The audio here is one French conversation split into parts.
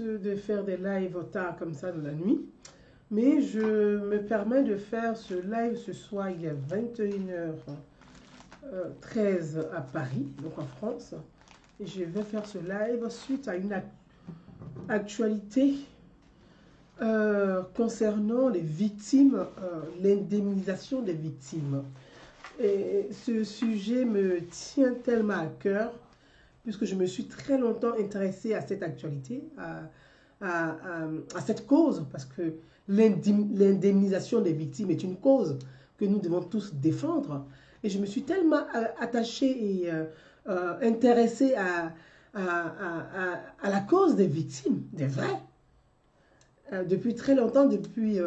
de faire des lives tard comme ça dans la nuit. Mais je me permets de faire ce live ce soir, il est 21h13 à Paris, donc en France. Et je vais faire ce live suite à une actualité concernant les victimes, l'indemnisation des victimes. Et ce sujet me tient tellement à cœur, puisque je me suis très longtemps intéressée à cette actualité, à cette cause, parce que l'indemnisation des victimes est une cause que nous devons tous défendre. Et je me suis tellement attachée et intéressée à la cause des victimes, des vrais. Depuis très longtemps, depuis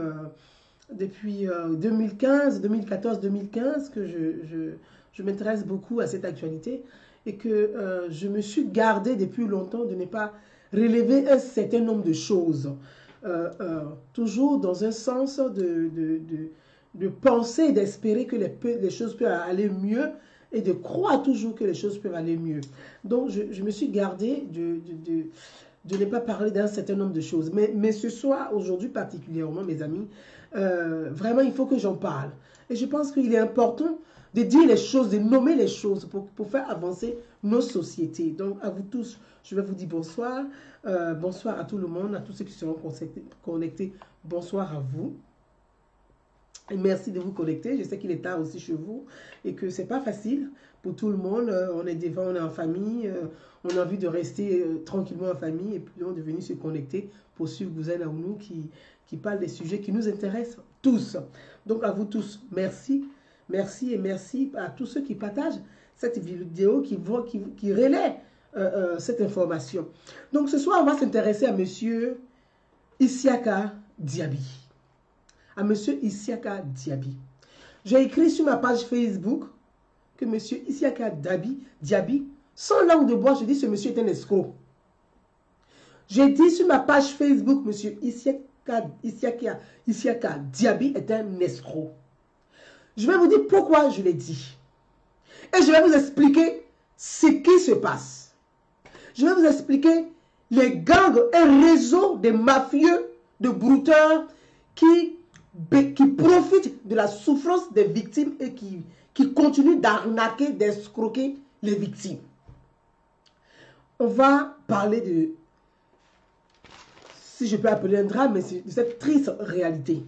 2015, 2014, 2015, que je m'intéresse beaucoup à cette actualité et que je me suis gardée depuis longtemps de ne pas relever un certain nombre de choses. Toujours dans un sens de penser, d'espérer que les choses peuvent aller mieux et de croire toujours que les choses peuvent aller mieux. Donc, je me suis gardée de ne pas parler d'un certain nombre de choses. Mais ce soir, aujourd'hui particulièrement, mes amis, vraiment, il faut que j'en parle. Et je pense qu'il est important de dire les choses, de nommer les choses pour faire avancer nos sociétés. Donc, à vous tous, je vais vous dire bonsoir. Bonsoir à tout le monde, à tous ceux qui seront connectés. Bonsoir à vous. Et merci de vous connecter. Je sais qu'il est tard aussi chez vous et que c'est pas facile pour tout le monde. On est devant, on est en famille. On a envie de rester tranquillement en famille et puis on est venu se connecter pour suivre Gouzen Aounou qui parle des sujets qui nous intéressent tous. Donc à vous tous, merci. Merci et merci à tous ceux qui partagent cette vidéo, qui relaient cette information. Donc ce soir, on va s'intéresser à monsieur Isiaka Diaby. À monsieur Isiaka Diaby. J'ai écrit sur ma page Facebook que monsieur Isiaka Diaby, sans langue de bois, je dis ce monsieur est un escroc. J'ai dit sur ma page Facebook, monsieur Isiaka Diaby est un escroc. Je vais vous dire pourquoi je l'ai dit. Et je vais vous expliquer ce qui se passe. Je vais vous expliquer les gangs, un réseau de mafieux, de brouteurs qui profitent de la souffrance des victimes et qui continuent d'arnaquer, d'escroquer les victimes. On va parler de, si je peux appeler un drame, mais de cette triste réalité.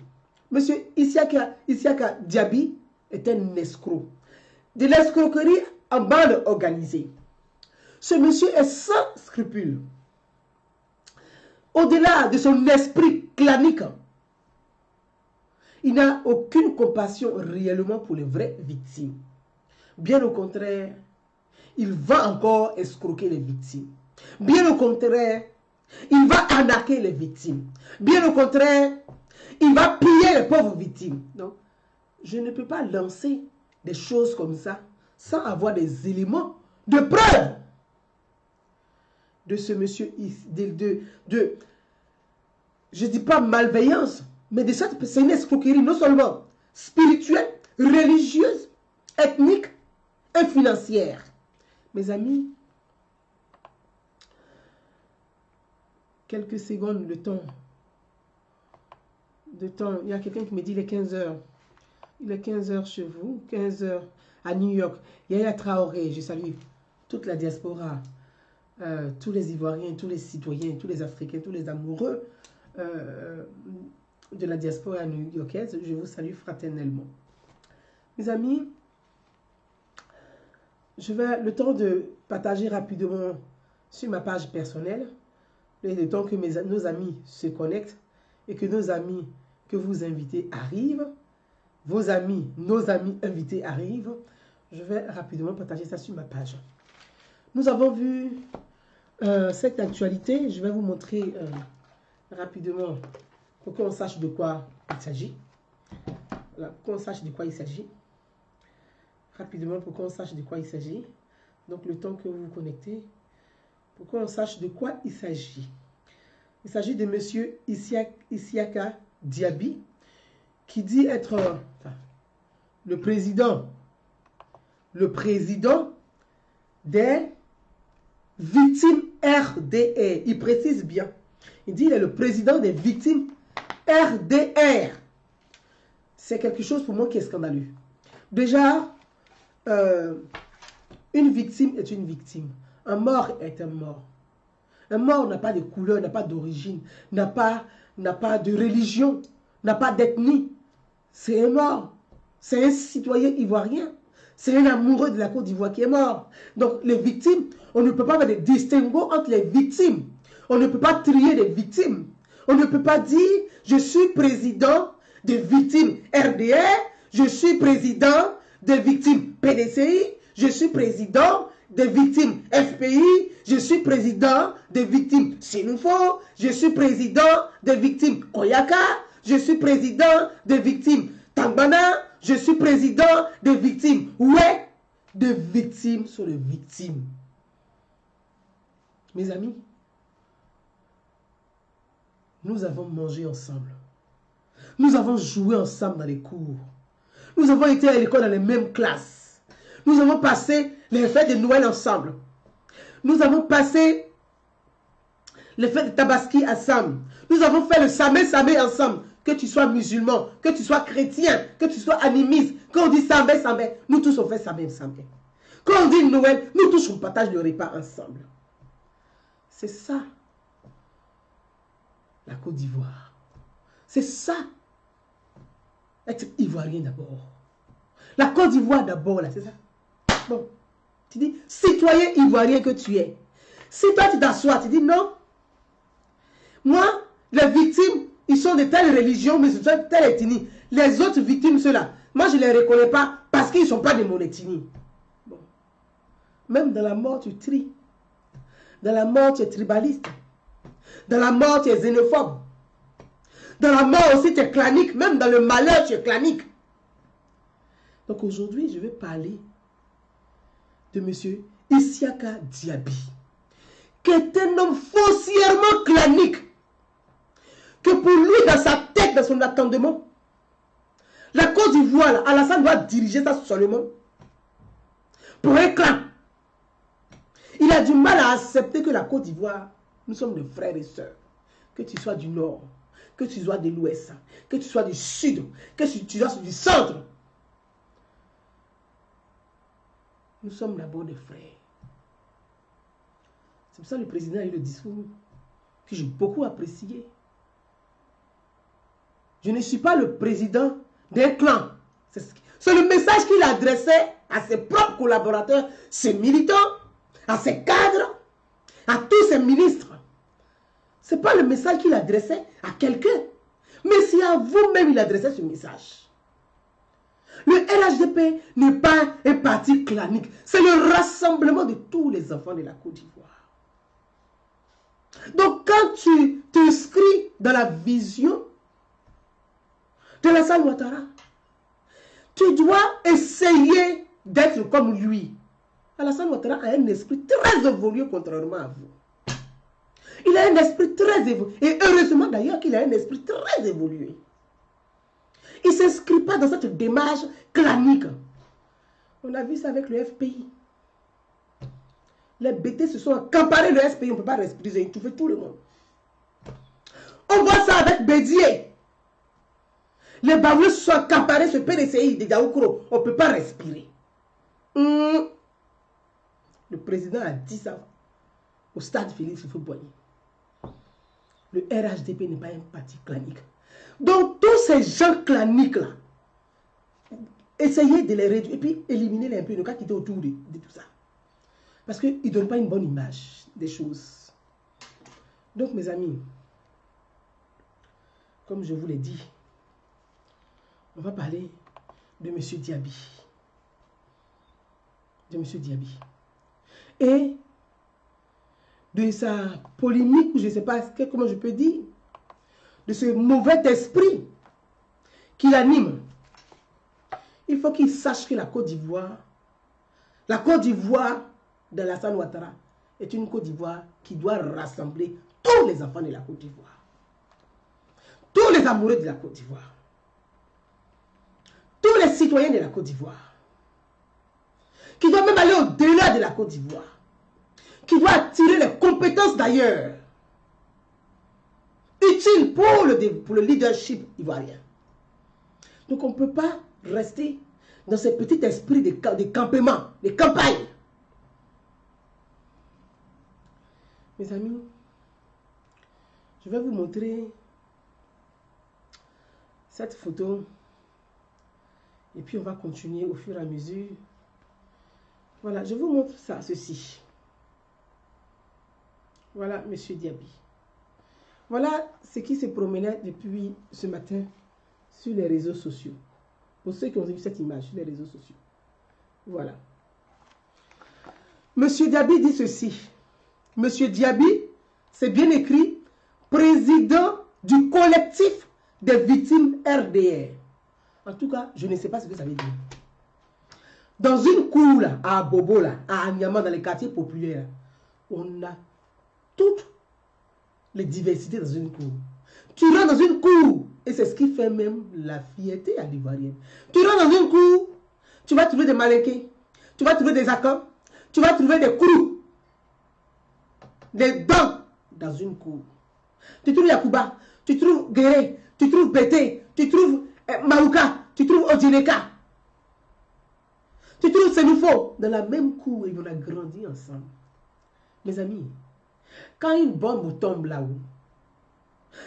Monsieur Isiaka Diaby est un escroc. De l'escroquerie en bande organisée. Ce monsieur est sans scrupules. Au-delà de son esprit clanique, il n'a aucune compassion réellement pour les vraies victimes. Bien au contraire, il va encore escroquer les victimes. Bien au contraire, il va arnaquer les victimes. Bien au contraire, il va piller les pauvres victimes. Donc, je ne peux pas lancer des choses comme ça sans avoir des éléments de preuve de ce monsieur, je ne dis pas malveillance, mais c'est une escroquerie non seulement spirituelle, religieuse, ethnique et financière. Mes amis, quelques secondes de temps. Il y a quelqu'un qui me dit il est 15 h. Il est 15 h chez vous, 15 h à New York. Yaya Traoré, je salue toute la diaspora, tous les Ivoiriens, tous les citoyens, tous les Africains, tous les amoureux de la diaspora new-yorkaise. Je vous salue fraternellement. Mes amis, je vais le temps de partager rapidement sur ma page personnelle, le temps que nos amis se connectent et que nos amis que vous invitez arrivent, vos amis, nos amis invités arrivent. Je vais rapidement partager ça sur ma page. Nous avons vu cette actualité. Je vais vous montrer rapidement pour qu'on sache de quoi il s'agit. Voilà, pour qu'on sache de quoi il s'agit. Rapidement pour qu'on sache de quoi il s'agit. Donc le temps que vous vous connectez, pour qu'on sache de quoi il s'agit. Il s'agit de monsieur Isiaka Diaby, qui dit être le président des victimes RDR. Il précise bien, Il dit il est le président des victimes RDR. C'est quelque chose pour moi qui est scandaleux. Déjà, une victime est une victime. Un mort est un mort. Un mort n'a pas de couleur, n'a pas d'origine, n'a pas de religion, n'a pas d'ethnie. C'est un mort. C'est un citoyen ivoirien. C'est un amoureux de la Côte d'Ivoire qui est mort. Donc les victimes, on ne peut pas faire de distinguo entre les victimes. On ne peut pas trier les victimes. On ne peut pas dire je suis président des victimes RDR, je suis président des victimes PDCI, je suis président des victimes FPI, je suis président des victimes Sinufo, je suis président des victimes Koyaka, je suis président des victimes Tambana, je suis président des victimes. Ouais, des victimes sur les victimes. Mes amis, nous avons mangé ensemble. Nous avons joué ensemble dans les cours. Nous avons été à l'école dans les mêmes classes. Nous avons passé les fêtes de Noël ensemble. Nous avons passé les fêtes de Tabaski ensemble. Nous avons fait le Samé ensemble. Que tu sois musulman, que tu sois chrétien, que tu sois animiste. Quand on dit Samé, nous tous on fait Samé. Quand on dit Noël, nous tous on partage le repas ensemble. C'est ça, la Côte d'Ivoire. C'est ça, être ivoirien d'abord. La Côte d'Ivoire d'abord, là, c'est ça. Bon, tu dis, citoyen ivoirien que tu es. Si toi tu t'assois, tu dis non. Moi, les victimes, ils sont de telle religion, mais ils sont de telle ethnie. Les autres victimes, ceux-là, moi je ne les reconnais pas parce qu'ils ne sont pas de mon ethnie. Bon. Même dans la mort, tu tries. Dans la mort, tu es tribaliste. Dans la mort, tu es xénophobe. Dans la mort aussi, tu es clanique. Même dans le malheur, tu es clanique. Donc aujourd'hui, je vais parler de M. Isiaka Diaby, qui est un homme foncièrement clanique. Que pour lui, dans sa tête, dans son attendement, la Côte d'Ivoire, Alassane doit diriger ça seulement pour un clan. Il a du mal à accepter que la Côte d'Ivoire, nous sommes des frères et sœurs. Que tu sois du nord, que tu sois de l'ouest, que tu sois du sud, que tu sois du centre. Nous sommes d'abord des frères. C'est pour ça que le président a eu le discours que j'ai beaucoup apprécié. Je ne suis pas le président d'un clan. C'est le message qu'il adressait à ses propres collaborateurs, ses militants, à ses cadres, à tous ses ministres. Ce n'est pas le message qu'il adressait à quelqu'un, mais c'est à vous-même qu'il adressait ce message. Le RHDP n'est pas un parti clanique, c'est le rassemblement de tous les enfants de la Côte d'Ivoire. Donc quand tu t'inscris dans la vision de Alassane Ouattara, tu dois essayer d'être comme lui. Alassane Ouattara a un esprit très évolué contrairement à vous. Il a un esprit très évolué. Et heureusement d'ailleurs qu'il a un esprit très évolué. Il ne s'inscrit pas dans cette démarche clanique. On a vu ça avec le FPI. Les BT se sont accaparés le FPI. On ne peut pas respirer. Ils ont étouffé tout le monde. On voit ça avec Bédier. Les Bavoués se sont accaparés ce PDCI de Yaoukro. On ne peut pas respirer. Le président a dit ça au stade Félix Houphouët-Boigny. Le RHDP n'est pas un parti clanique. Donc, tous ces gens claniques-là, essayez de les réduire et puis éliminer-les un peu, ne pas quitter autour de tout ça. Parce qu'ils ne donnent pas une bonne image des choses. Donc, mes amis, comme je vous l'ai dit, on va parler de M. Diaby. De M. Diaby. Et de sa polémique, ou je ne sais pas comment je peux dire, de ce mauvais esprit qui l'anime. Il faut qu'il sache que la Côte d'Ivoire d'Alassane Ouattara est une Côte d'Ivoire qui doit rassembler tous les enfants de la Côte d'Ivoire. Tous les amoureux de la Côte d'Ivoire. Tous les citoyens de la Côte d'Ivoire. Qui doit même aller au-delà de la Côte d'Ivoire. Qui doit attirer les compétences d'ailleurs. utile pour le leadership ivoirien. Donc on ne peut pas rester dans ce petit esprit de campement, de campagne. Mes amis, je vais vous montrer cette photo et puis on va continuer au fur et à mesure. Voilà, je vous montre ça, ceci. Voilà, Monsieur Diaby. Voilà ce qui se promenait depuis ce matin sur les réseaux sociaux. Pour ceux qui ont vu cette image sur les réseaux sociaux. Voilà. Monsieur Diaby dit ceci. Monsieur Diaby, c'est bien écrit, président du collectif des victimes RDR. En tout cas, je ne sais pas ce que ça veut dire. Dans une cour, là, à Bobo, là, à Anyama, dans les quartiers populaires, on a toutes les diversités dans une cour. Tu rentres dans une cour, et c'est ce qui fait même la fierté à l'Ivoirienne. Tu rentres dans une cour, tu vas trouver des malinqués, tu vas trouver des accords, tu vas trouver des crous, des dents dans une cour. Tu trouves Yakuba, tu trouves Guéré, tu trouves Bété, tu trouves Maouka, tu trouves Odineka, tu trouves Sénoufo dans la même cour et on a grandi ensemble. Mes amis, quand une bombe tombe là-haut,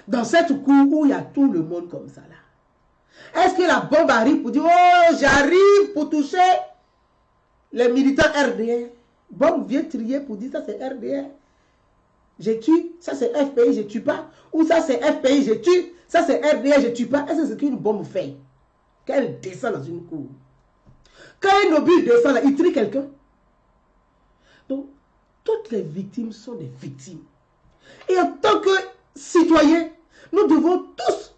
dans cette cour où il y a tout le monde comme ça là, est-ce que la bombe arrive pour dire oh j'arrive pour toucher les militants RDR? Bombe vient trier pour dire ça c'est RDR. Je tue, ça c'est FPI, je tue pas. Ou ça c'est FPI, je tue, ça c'est RDR, je tue pas. Est-ce que c'est ce qu'une bombe fait? Qu'elle descend dans une cour. Quand un obus descend là, il tue quelqu'un. Donc, toutes les victimes sont des victimes. Et en tant que citoyens, nous devons tous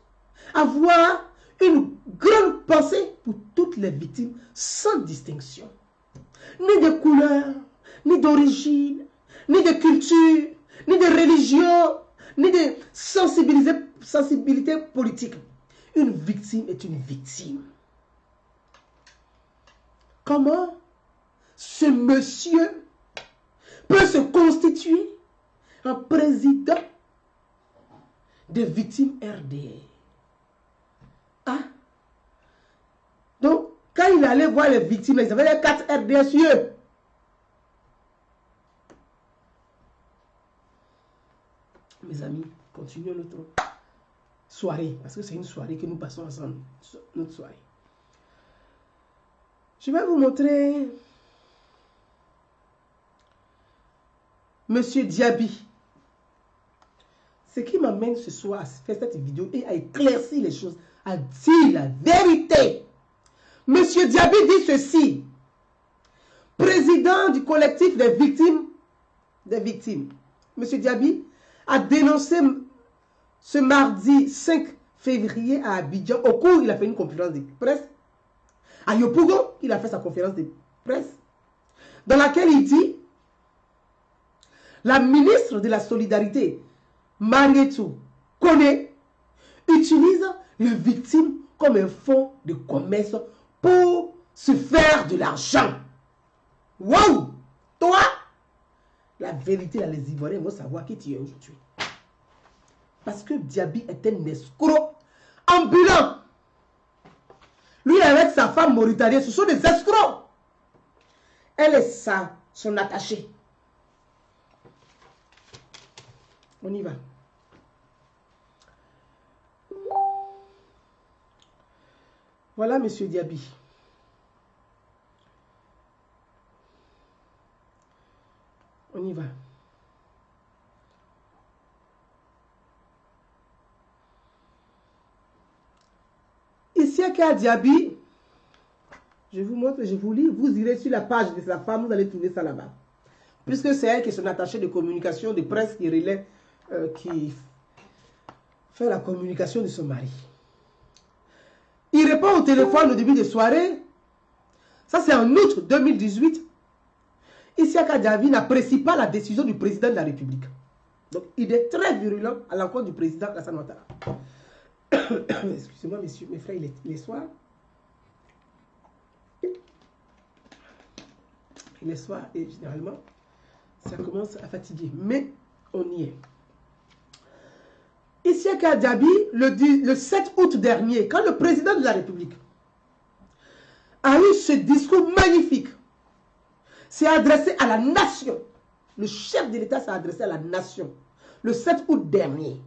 avoir une grande pensée pour toutes les victimes sans distinction. Ni de couleur, ni d'origine, ni de culture, ni de religion, ni de sensibilité politique. Une victime est une victime. Comment ce monsieur peut se constituer en président des victimes RDR? Ah, donc, quand il allait voir les victimes, ils avaient les 4 RDR sur eux. Mes amis, continuons notre soirée, parce que c'est une soirée que nous passons ensemble, notre soirée. Je vais vous montrer Monsieur Diaby. Ce qui m'amène ce soir à faire cette vidéo et à éclaircir les choses, à dire la vérité. Monsieur Diaby dit ceci. Président du collectif des victimes. Monsieur Diaby a dénoncé ce mardi 5 février à Abidjan. Au cours, il a fait une conférence de presse. À Yopougon, il a fait sa conférence de presse, dans laquelle il dit la ministre de la Solidarité, Marietou Kone, utilise les victimes comme un fonds de commerce pour se faire de l'argent. Waouh! Toi, la vérité, là, les Ivoiriens vont savoir qui tu es aujourd'hui. Parce que Diaby est un escroc ambulant. Lui, avec sa femme mauritanienne, ce sont des escrocs. Elle est son attachée. On y va. Voilà, Monsieur Diaby. On y va. Ici, à Diaby, je vous montre, je vous lis, vous irez sur la page de sa femme, vous allez trouver ça là-bas. Puisque c'est elle qui est son attachée de communication, de presse, qui relaie, qui fait la communication de son mari. Il répond au téléphone au début de soirée. Ça, c'est en août 2018. Isiaka Diaby n'apprécie pas la décision du président de la République. Donc, il est très virulent à l'encontre du président Alassane Ouattara. Excusez-moi, messieurs, mes frères, il est soir. Il est soir et généralement, ça commence à fatiguer. Mais on y est. Isiaka Diaby, le 7 août dernier, quand le président de la République a eu ce discours magnifique, s'est adressé à la nation. Le chef de l'État s'est adressé à la nation le 7 août dernier,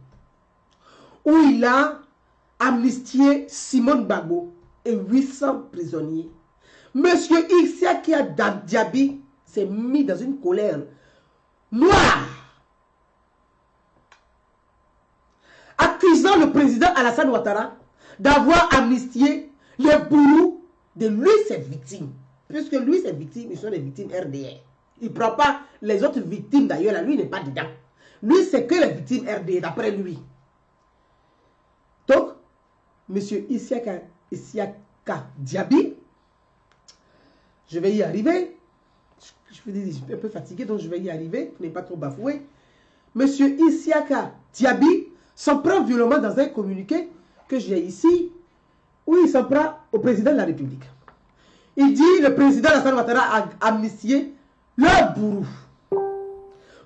où il a amnistié Simone Gbagbo et 800 prisonniers. Monsieur Isiaka Diaby s'est mis dans une colère noire, accusant le président Alassane Ouattara d'avoir amnistié les bourreaux de lui, ses victimes. Puisque lui, ses victimes, ils sont des victimes RDR. Il ne prend pas les autres victimes d'ailleurs, lui, il n'est pas dedans. Lui, c'est que les victimes RDR, d'après lui. Donc, M. Isiaka Diaby, je vais y arriver. Je suis un peu fatigué, donc je vais y arriver pour ne pas trop bafouer. M. Isiaka Diaby s'en prend violemment dans un communiqué que j'ai ici, où il s'en prend au président de la République. Il dit, le président Alassane Ouattara a amnistié leur bourreau.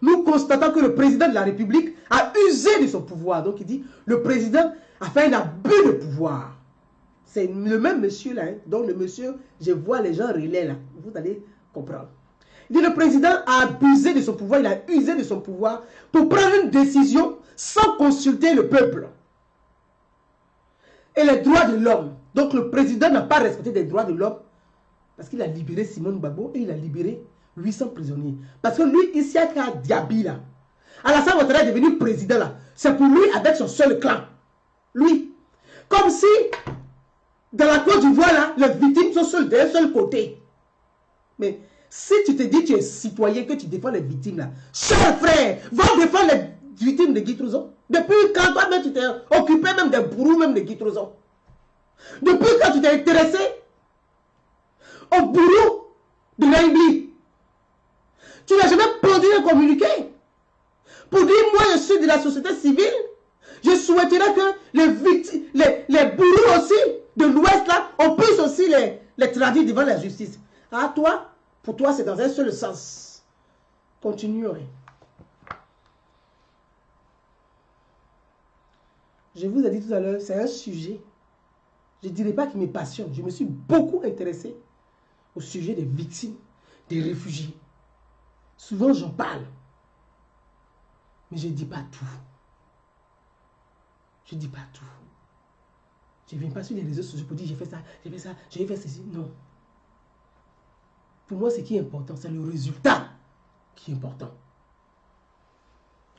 Nous constatons que le président de la République a usé de son pouvoir. Donc il dit, le président a fait un abus de pouvoir. C'est le même monsieur là, hein. Donc le monsieur, je vois les gens relaient là. Vous allez comprendre. Il dit, le président a abusé de son pouvoir, il a usé de son pouvoir pour prendre une décision sans consulter le peuple. Et les droits de l'homme. Donc le président n'a pas respecté les droits de l'homme parce qu'il a libéré Simone Gbagbo et il a libéré 800 prisonniers. Parce que lui, Isiaka Diaby là, Alassane Ouattara est devenu président là. C'est pour lui avec son seul clan. Lui. Comme si, dans la Côte d'Ivoire là, les victimes sont seules d'un seul côté. Mais si tu te dis que tu es citoyen, que tu défends les victimes là, cher frère, va défendre les victimes de Guy Trouzon. Depuis quand toi-même tu t'es occupé même des bourreaux, même de Guy Trouzon. Depuis quand tu t'es intéressé au bourreau de Naïbli. Tu n'as jamais produit un communiqué pour dire, moi je suis de la société civile, je souhaiterais que les bourreaux aussi de l'Ouest là, on puisse aussi les traduire devant la justice. Ah toi, pour toi c'est dans un seul sens. Continuons. Je vous ai dit tout à l'heure, c'est un sujet, je ne dirais pas qu'il me passionne. Je me suis beaucoup intéressé au sujet des victimes, des réfugiés. Souvent, j'en parle. Mais je ne dis pas tout. Je ne dis pas tout. Je ne viens pas sur les réseaux sociaux pour dire j'ai fait ça, j'ai fait ceci. Non. Pour moi, ce qui est important, c'est le résultat qui est important.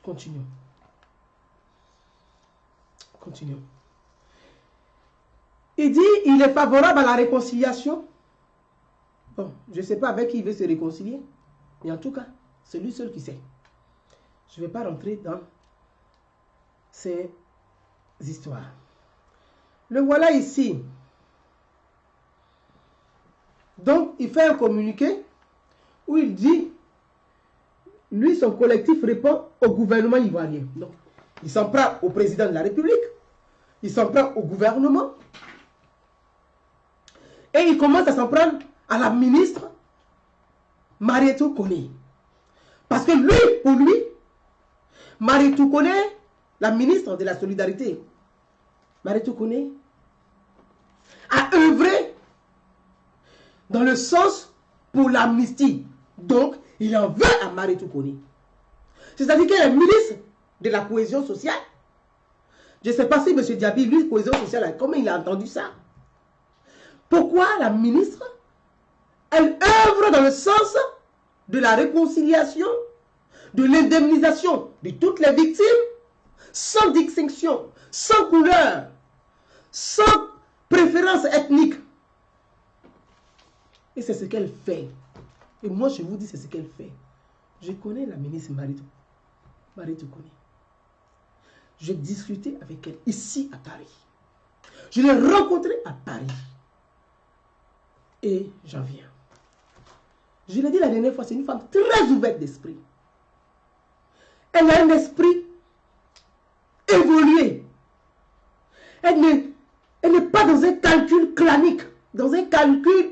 Continuons. Continuons. Il dit il est favorable à la réconciliation. Bon, je ne sais pas avec qui il veut se réconcilier. Mais en tout cas, c'est lui seul qui sait. Je ne vais pas rentrer dans ces histoires. Le voilà ici. Donc, il fait un communiqué où il dit, lui, son collectif répond au gouvernement ivoirien. Donc, il s'en prend au président de la République, il s'en prend au gouvernement, et il commence à s'en prendre à la ministre Marietou Koné. Parce que lui, pour lui, Marietou Koné, la ministre de la Solidarité, Marietou Koné, a œuvré dans le sens pour l'amnistie. Donc, il en veut à Marietou Koné. C'est-à-dire qu'elle est ministre de la cohésion sociale. Je ne sais pas si M. Diaby, lui, cohésion sociale, comment il a entendu ça? Pourquoi la ministre, elle œuvre dans le sens de la réconciliation, de l'indemnisation de toutes les victimes, sans distinction, sans couleur, sans préférence ethnique. Et c'est ce qu'elle fait. Et moi, je vous dis, c'est ce qu'elle fait. Je connais la ministre Marietou Koné. J'ai discuté avec elle ici à Paris. Je l'ai rencontrée à Paris. Et j'en viens. Je l'ai dit la dernière fois, c'est une femme très ouverte d'esprit. Elle a un esprit évolué. Elle n'est pas dans un calcul clanique, dans un calcul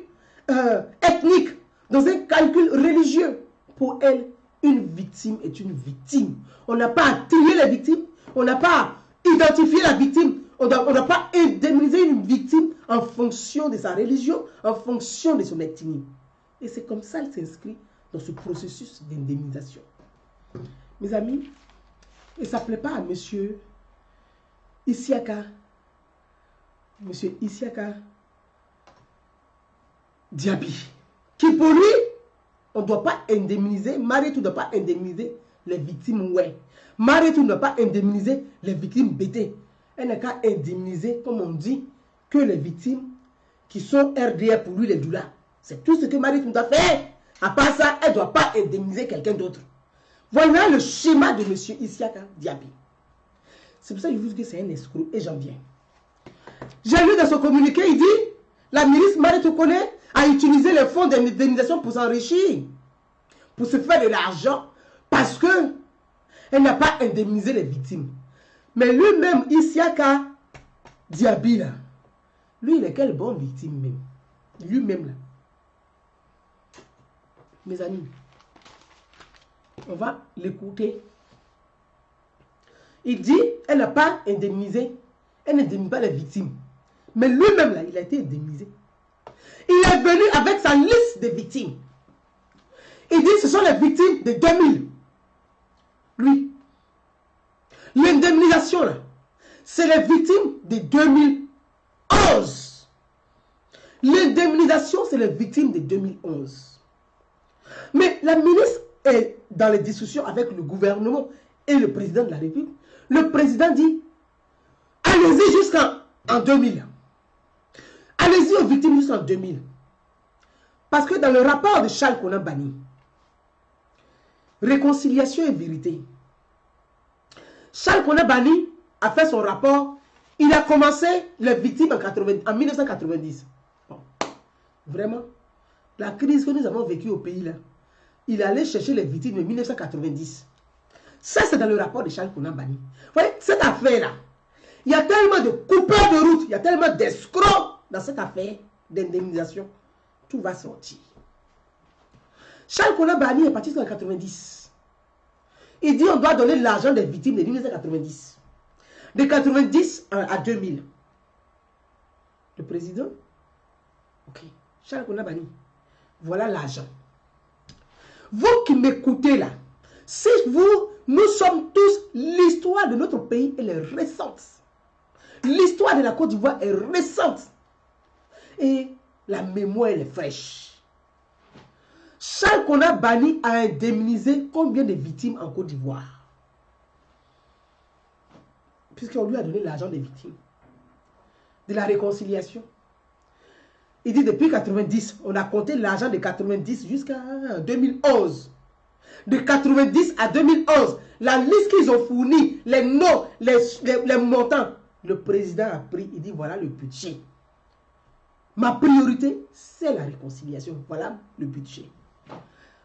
ethnique, dans un calcul religieux. Pour elle, une victime est une victime. On n'a pas à trier les victimes, on n'a pas à identifier la victime. On ne doit pas indemniser une victime en fonction de sa religion, en fonction de son ethnie. Et c'est comme ça qu'elle s'inscrit dans ce processus d'indemnisation. Mes amis, et ça ne plaît pas à monsieur Isiaka Diaby, qui pour lui, on ne doit pas indemniser, Marietou ne doit pas indemniser les victimes, ouais. Marietou ne doit pas indemniser les victimes BT. Elle n'a qu'à indemniser, comme on dit, que les victimes qui sont RDR pour lui, les doulas. C'est tout ce que Marietou doit faire. À part ça, elle ne doit pas indemniser quelqu'un d'autre. Voilà le schéma de M. Isiaka Diaby. C'est pour ça que je vous dis que c'est un escroc et j'en viens. J'ai lu dans son communiqué, il dit, la ministre Marietou Kone a utilisé les fonds d'indemnisation pour s'enrichir, pour se faire de l'argent, parce que elle n'a pas indemnisé les victimes. Mais lui-même, Isiaka Diaby, là, lui, il est quelle bonne victime même. Lui-même, là. Mes amis, on va l'écouter. Il dit, elle n'a pas indemnisé, elle n'indemnise pas les victimes. Mais lui-même, là, il a été indemnisé. Il est venu avec sa liste de victimes. Il dit, ce sont les victimes de 2000. Lui. L'indemnisation, là, c'est les victimes de 2011. L'indemnisation, c'est les victimes de 2011. Mais la ministre est dans les discussions avec le gouvernement et le président de la République. Le président dit, allez-y jusqu'en 2000. Allez-y aux victimes jusqu'en 2000. Parce que dans le rapport de Charles Konan Banny, réconciliation et vérité, Charles Konan Banny a fait son rapport. Il a commencé les victimes en 1990. Bon. Vraiment, la crise que nous avons vécue au pays, là, il allait chercher les victimes de 1990. Ça, c'est dans le rapport de Charles Konan Banny. Vous voyez, cette affaire-là, il y a tellement de coupeurs de route, il y a tellement d'escrocs dans cette affaire d'indemnisation. Tout va sortir. Charles Konan Banny est parti en 1990. Il dit on doit donner l'argent des victimes de 1990. De 90 à 2000. Le président, ok, Charles Konan Banny, voilà l'argent. Vous qui m'écoutez là, si nous sommes tous, l'histoire de notre pays, elle est récente. L'histoire de la Côte d'Ivoire est récente. Et la mémoire, elle est fraîche. Charles Konan Banny a indemnisé combien de victimes en Côte d'Ivoire? Puisqu'on lui a donné l'argent des victimes. De la réconciliation. Il dit depuis 90, on a compté l'argent de 90 jusqu'à 2011. De 90 à 2011, la liste qu'ils ont fournie, les noms, les montants, le président a pris, il dit voilà le budget. Ma priorité, c'est la réconciliation. Voilà le budget.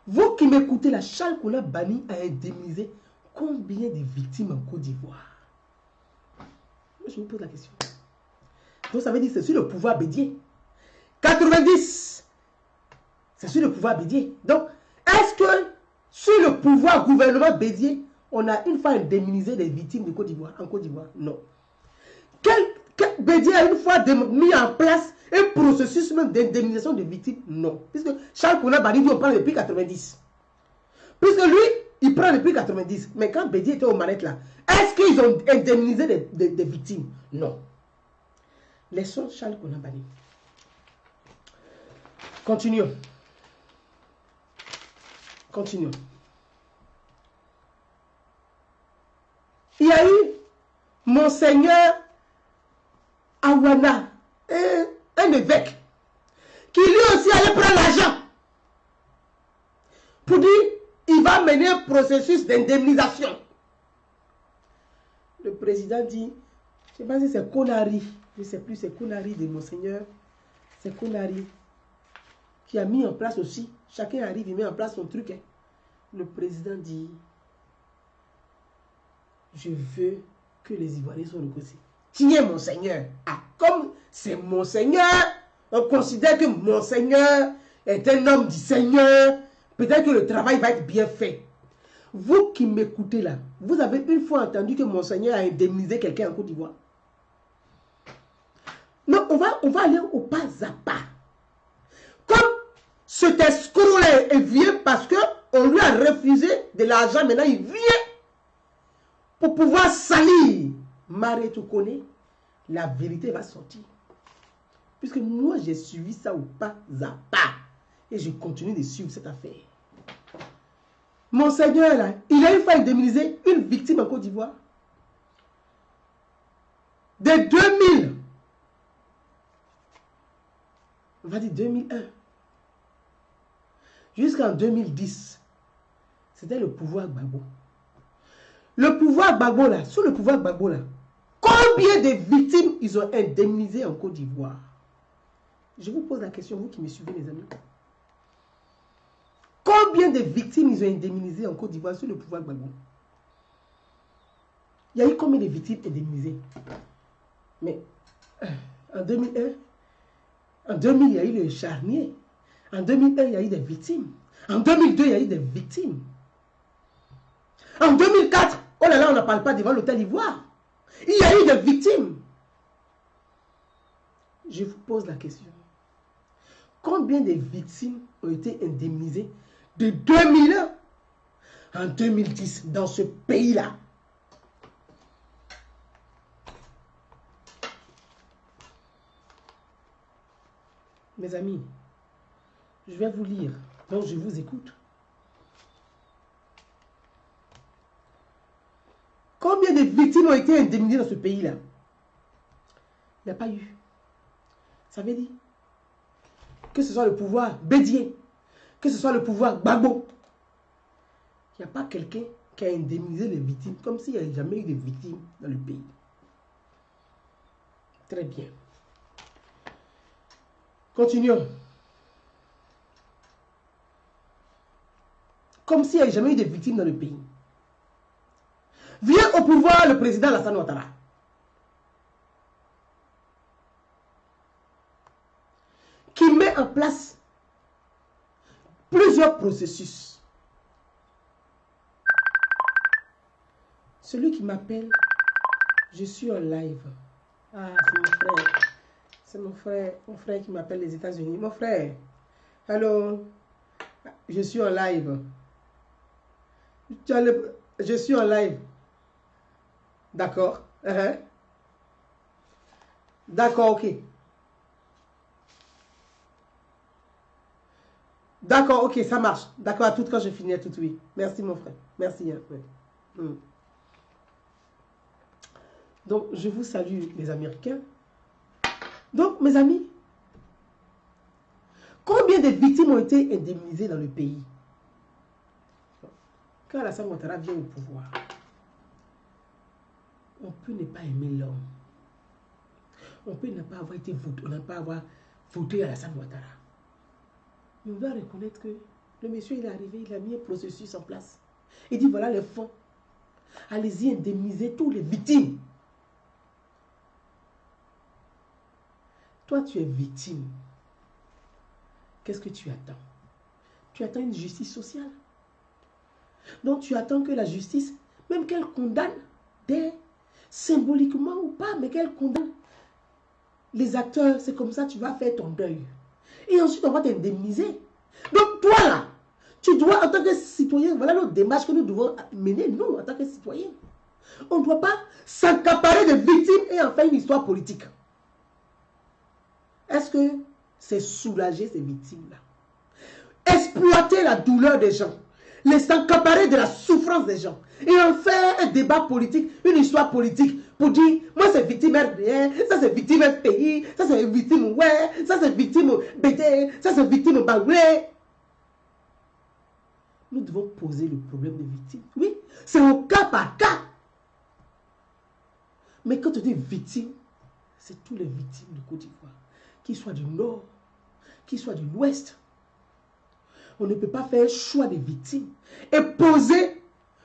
Vous qui m'écoutez, la Charles Konan Banny a indemnisé combien de victimes en Côte d'Ivoire? Je vous pose la question. Donc ça veut dire que c'est sur le pouvoir Bédié. 90, c'est sur le pouvoir Bédié. Donc, est-ce que sur le pouvoir gouvernement Bédié, on a une fois indemnisé les victimes de Côte d'Ivoire, en Côte d'Ivoire? Non. Bédié a une fois mis en place un processus même d'indemnisation des victimes? Non. Puisque Charles Konan Banny dit on parle depuis 90. Puisque lui, il prend depuis 90. Mais quand Bédié était aux manettes là, est-ce qu'ils ont indemnisé des victimes? Non. Laissons Charles Konan Banny. Continuons. Continuons. Il y a eu Monseigneur Awana, un évêque, qui lui aussi allait prendre l'argent pour dire il va mener un processus d'indemnisation. Le président dit, je ne sais pas si c'est Konari, je ne sais plus, c'est Konari de Monseigneur, c'est Konari qui a mis en place aussi, chacun arrive, il met en place son truc. Hein. Le président dit, je veux que les Ivoiriens soient réconciliés. Qui est Monseigneur? Ah, comme c'est Monseigneur, on considère que Monseigneur est un homme du Seigneur, peut-être que le travail va être bien fait. Vous qui m'écoutez là, vous avez une fois entendu que Monseigneur a indemnisé quelqu'un en Côte d'Ivoire? Non, on va aller au pas à pas. Comme cet escroc-là est vieux parce qu'on lui a refusé de l'argent, maintenant il vient pour pouvoir salir. Marie, tu connais, la vérité va sortir. Puisque moi, j'ai suivi ça au pas à pas. Et je continue de suivre cette affaire. Monseigneur, là, il a une fois indemnisé une victime en Côte d'Ivoire. De 2000. On va dire 2001. Jusqu'en 2010. C'était le pouvoir Gbagbo. Le pouvoir Gbagbo, là, sous le pouvoir Gbagbo, là, combien de victimes ils ont indemnisé en Côte d'Ivoire? Je vous pose la question, vous qui me suivez, mes amis. Combien de victimes ils ont indemnisé en Côte d'Ivoire sous le pouvoir Gbagbo? Il y a eu combien de victimes indemnisées? Mais en 2001, en 2000, il y a eu le charnier. En 2001, il y a eu des victimes. En 2002, il y a eu des victimes. En 2004, oh là là, on ne parle pas devant l'hôtel Ivoire. Il y a eu des victimes. Je vous pose la question. Combien de victimes ont été indemnisées de 2001 en 2010 dans ce pays-là? Mes amis, je vais vous lire, donc je vous écoute. Combien de victimes ont été indemnisées dans ce pays-là? Il n'y a pas eu. Ça veut dire que ce soit le pouvoir Bédié, que ce soit le pouvoir Gbagbo, il n'y a pas quelqu'un qui a indemnisé les victimes, comme s'il n'y avait jamais eu de victimes dans le pays. Très bien. Continuons. Comme s'il n'y avait jamais eu de victimes dans le pays. Vient au pouvoir le président Alassane Ouattara. Qui met en place plusieurs processus. Celui qui m'appelle, je suis en live. Ah, c'est mon frère. C'est mon frère qui m'appelle des États-Unis. Mon frère, allô, je suis en live. Je suis en live. D'accord. D'accord, ok. D'accord, ok, ça marche. D'accord, à tout quand je finis, à tout, oui. Merci, mon frère. Merci. Hein, ouais. Donc, je vous salue, les Américains. Donc, mes amis, combien de victimes ont été indemnisées dans le pays? Quand Alassane Ouattara vient au pouvoir, on peut ne pas aimer l'homme. On peut ne pas avoir été voté, on n'a pas avoir voté Alassane Ouattara. Mais on doit reconnaître que le monsieur, il est arrivé, il a mis un processus en place. Il dit, voilà les fonds. Allez-y, indemnisez tous les victimes. Toi, tu es victime. Qu'est-ce que tu attends? Tu attends une justice sociale. Donc, tu attends que la justice, même qu'elle condamne, symboliquement ou pas, mais qu'elle condamne les acteurs, c'est comme ça tu vas faire ton deuil. Et ensuite, on va t'indemniser. Donc, toi là, tu dois, en tant que citoyen, voilà notre démarche que nous devons mener, nous, en tant que citoyens. On ne doit pas s'accaparer de victimes et en faire une histoire politique. Est-ce que c'est soulager ces victimes-là? Exploiter la douleur des gens, les s'accaparer de la souffrance des gens et en faire un débat politique, une histoire politique pour dire, moi c'est victime RDN, ça c'est victime FPI, ça c'est victime ouais, ça c'est victime BD, ça c'est victime Baoulé. Nous devons poser le problème des victimes. Oui, c'est au cas par cas. Mais quand on dit victime, c'est tous les victimes de Côte d'Ivoire, qu'ils soient du nord, qu'ils soient de l'ouest. On ne peut pas faire un choix des victimes et poser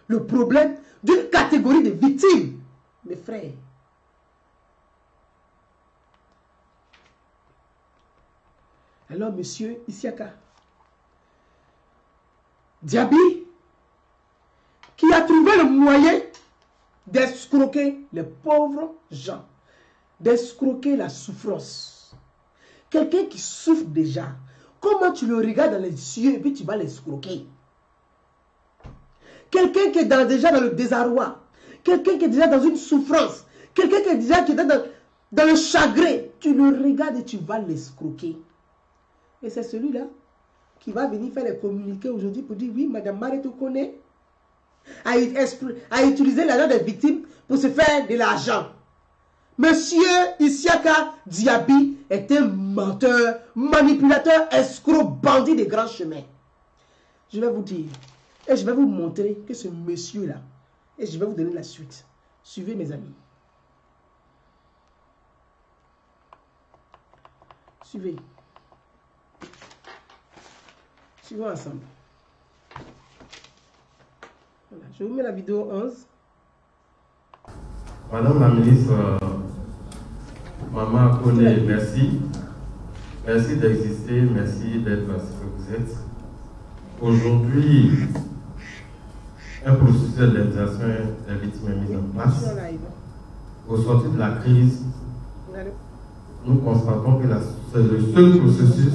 le problème d'une catégorie de victimes. Mes frères, alors monsieur Isiaka Diaby, qui a trouvé le moyen d'escroquer les pauvres gens, d'escroquer la souffrance. Quelqu'un qui souffre déjà, comment tu le regardes dans les yeux et puis tu vas l'escroquer? Quelqu'un qui est déjà dans le désarroi, quelqu'un qui est déjà dans une souffrance, quelqu'un qui est déjà dans le chagrin, tu le regardes et tu vas l'escroquer. Et c'est celui-là qui va venir faire les communiqués aujourd'hui pour dire, oui, Madame Mariétou Kone a utilisé l'argent des victimes pour se faire de l'argent. Monsieur Isiaka Diaby est un menteur, manipulateur, escroc, bandit des grands chemins. Je vais vous dire, et je vais vous montrer que ce monsieur-là, et je vais vous donner la suite. Suivez mes amis. Suivez. Suivons ensemble. Voilà, je vous mets la vidéo 11. Madame la ministre, Maman Kone, merci. Merci d'exister, merci d'être ce que vous êtes. Aujourd'hui, un processus d'indemnisation des victimes est mis en place. Au sortir de la crise, nous constatons que c'est le seul processus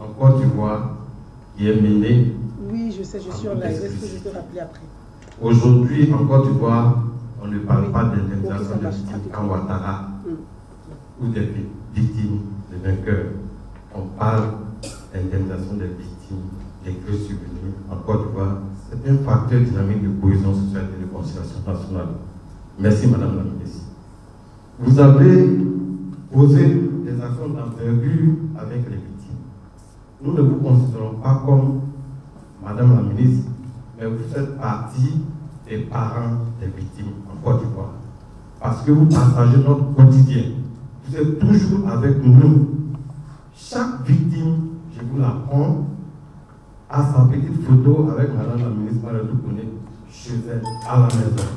en Côte d'Ivoire qui est mené. Oui, je sais, je suis en live. Est-ce que je peux rappeler après? Aujourd'hui, en Côte d'Ivoire, on ne parle pas d'indemnisation des victimes en Ouattara ou des victimes de vainqueurs. On parle d'indemnisation des victimes des crises survenues en Côte d'Ivoire. C'est un facteur dynamique de cohésion sociale et de conciliation nationale. Merci, Madame la ministre. Vous avez posé des actions d'envergure avec les victimes. Nous ne vous considérons pas comme Madame la ministre, mais vous faites partie des parents des victimes en Côte d'Ivoire. Parce que vous partagez notre quotidien. Vous êtes toujours avec nous. Chaque victime, je vous l'apprends, a sa petite photo avec Madame la ministre Mariétou Kone chez elle à la maison.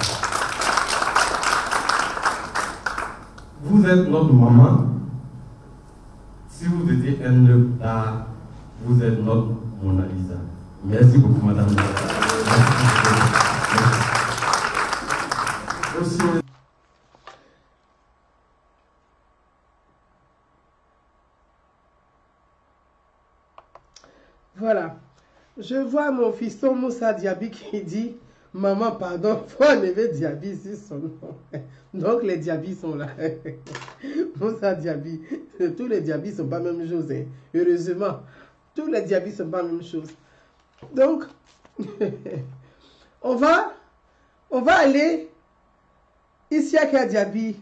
Vous êtes notre maman. Si vous étiez un œuvre d'art, vous êtes notre Mona Lisa. Merci beaucoup, Madame la ministre. Voilà. Je vois mon fiston Moussa Diaby qui dit « Maman, pardon, faut enlever Diaby ici son nom. » Donc les Diaby sont là. Moussa Diaby. Tous les Diaby ne sont pas la même chose. Hein. Heureusement, tous les Diaby ne sont pas la même chose. Donc, on va aller ici à Diaby.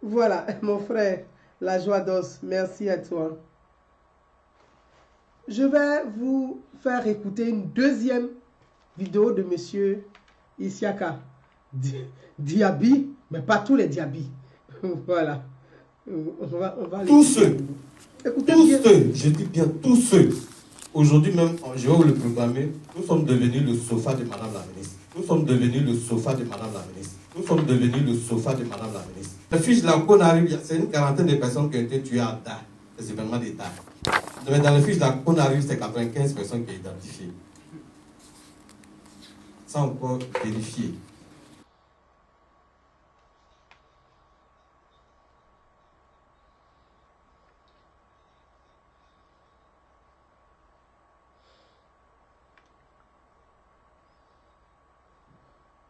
Voilà, mon frère, la joie d'os. Merci à toi. Je vais vous faire écouter une deuxième vidéo de monsieur Isiaka Diaby, mais pas tous les Diaby. Voilà. On va tous ceux, je dis bien tous ceux. Aujourd'hui même, je vais vous le proclamer, nous sommes devenus le sofa de Madame la ministre. Nous sommes devenus le sofa de Madame la ministre. Nous sommes devenus le sofa de Madame la ministre. La fiche là qu'on arrive, c'est une quarantaine de personnes qui ont été tuées à Dakar. C'est événements d'État. Mais dans les fiches là qu'on arrive, c'est 95 personnes qui sont identifiées. Sans encore vérifier.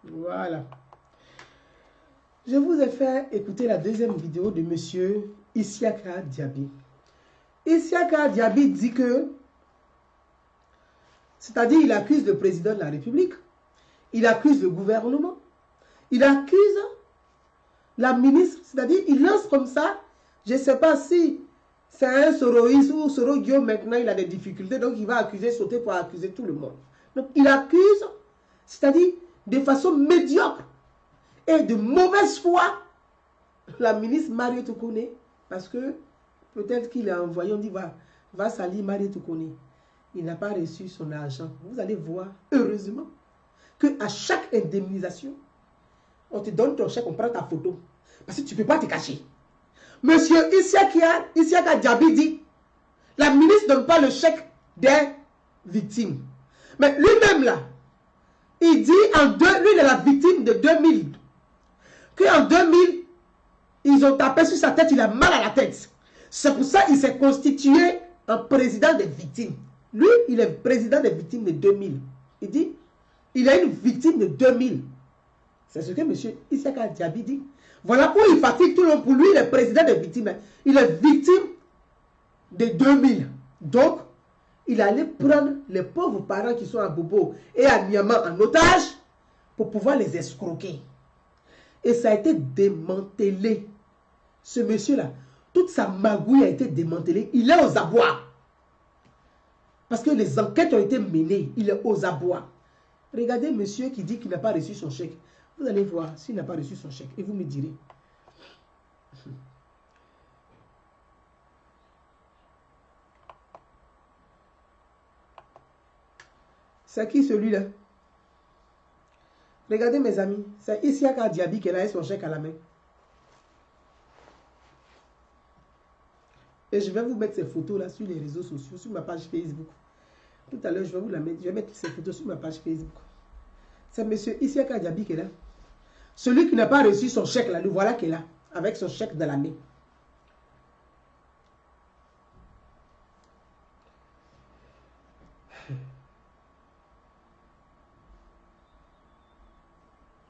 Voilà. Je vous ai fait écouter la deuxième vidéo de monsieur Isiaka Diaby. Isiaka Diaby dit que, c'est-à-dire il accuse le président de la République, il accuse le gouvernement, il accuse la ministre, c'est-à-dire il lance comme ça, je ne sais pas si c'est un Soroïs ou Soro Guillaume maintenant il a des difficultés, donc il va accuser, sauter pour accuser tout le monde. Donc il accuse, c'est-à-dire de façon médiocre et de mauvaise foi la ministre Mariétou Kone, parce que peut-être qu'il a envoyé, on dit va salir Mariétou Kone. Il n'a pas reçu son argent. Vous allez voir, heureusement, qu'à chaque indemnisation, on te donne ton chèque, on prend ta photo. Parce que tu ne peux pas te cacher. Monsieur Isiaka Diaby dit, la ministre ne donne pas le chèque des victimes. Mais lui-même là, il dit lui il est la victime de 2000. Qu'en 2000, ils ont tapé sur sa tête, il a mal à la tête. C'est pour ça qu'il s'est constitué un président des victimes. Lui, il est président des victimes de 2000. Il dit, il est une victime de 2000. C'est ce que M. Issaka Diaby dit. Voilà où il fatigue tout le monde. Pour lui, il est président des victimes. Il est victime de 2000. Donc, il allait prendre les pauvres parents qui sont à Bobo et à Niamey en otage pour pouvoir les escroquer. Et ça a été démantelé. Ce monsieur-là, toute sa magouille a été démantelée. Il est aux abois. Parce que les enquêtes ont été menées. Il est aux abois. Regardez monsieur qui dit qu'il n'a pas reçu son chèque. Vous allez voir s'il n'a pas reçu son chèque. Et vous me direz. C'est qui celui-là? Regardez mes amis. C'est Issaka Diaby qui a son chèque à la main. Et je vais vous mettre ces photos-là sur les réseaux sociaux, sur ma page Facebook. Tout à l'heure, je vais vous la mettre. Je vais mettre ces photos sur ma page Facebook. C'est M. Issaka Diaby qui est là. Celui qui n'a pas reçu son chèque, là, le voilà qui est là, avec son chèque dans la main.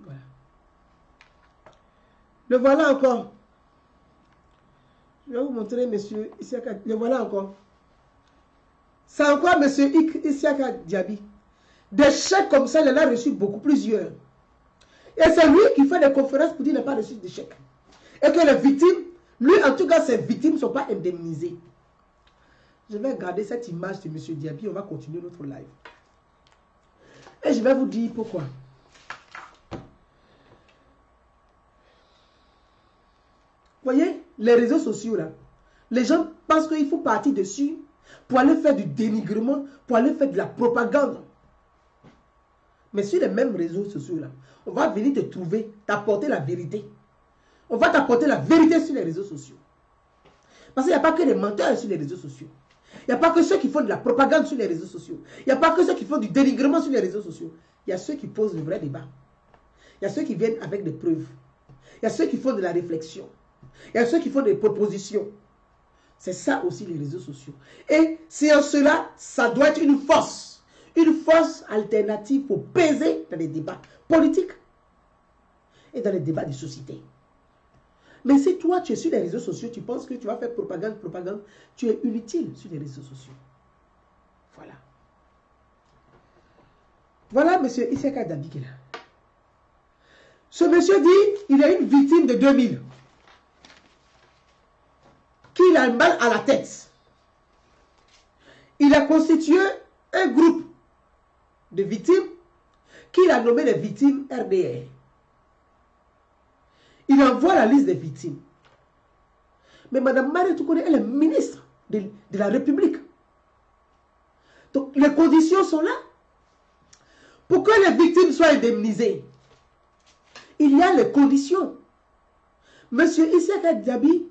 Voilà. Le voilà encore. Je vais vous montrer, monsieur Issaka. Le voilà encore. C'est encore monsieur Issaka Diaby. Des chèques comme ça, il en a reçu beaucoup, plusieurs. Et c'est lui qui fait des conférences pour dire qu'il n'a pas reçu de chèques. Et que les victimes, lui en tout cas, ses victimes ne sont pas indemnisées. Je vais garder cette image de monsieur Diaby. On va continuer notre live. Et je vais vous dire pourquoi. Voyez, les réseaux sociaux là, les gens pensent qu'il faut partir dessus pour aller faire du dénigrement, pour aller faire de la propagande. Mais sur les mêmes réseaux sociaux là, on va venir te trouver, t'apporter la vérité. On va t'apporter la vérité sur les réseaux sociaux. Parce qu'il n'y a pas que les menteurs sur les réseaux sociaux. Il n'y a pas que ceux qui font de la propagande sur les réseaux sociaux. Il n'y a pas que ceux qui font du dénigrement sur les réseaux sociaux. Il y a ceux qui posent le vrai débat. Il y a ceux qui viennent avec des preuves. Il y a ceux qui font de la réflexion. Il y a ceux qui font des propositions. C'est ça aussi les réseaux sociaux. Et c'est en cela, ça doit être une force alternative pour peser dans les débats politiques et dans les débats de société. Mais si toi, tu es sur les réseaux sociaux, tu penses que tu vas faire propagande, tu es inutile sur les réseaux sociaux. Voilà. Voilà monsieur Issaka Diaby qui est là. Ce monsieur dit, il est une victime de 2000. Qu'il a mal à la tête. Il a constitué un groupe de victimes qu'il a nommé les victimes RDR. Il envoie la liste des victimes. Mais Mme Marie Toukouré, elle est ministre de la République. Donc les conditions sont là. Pour que les victimes soient indemnisées, il y a les conditions. Monsieur Issaka Diaby,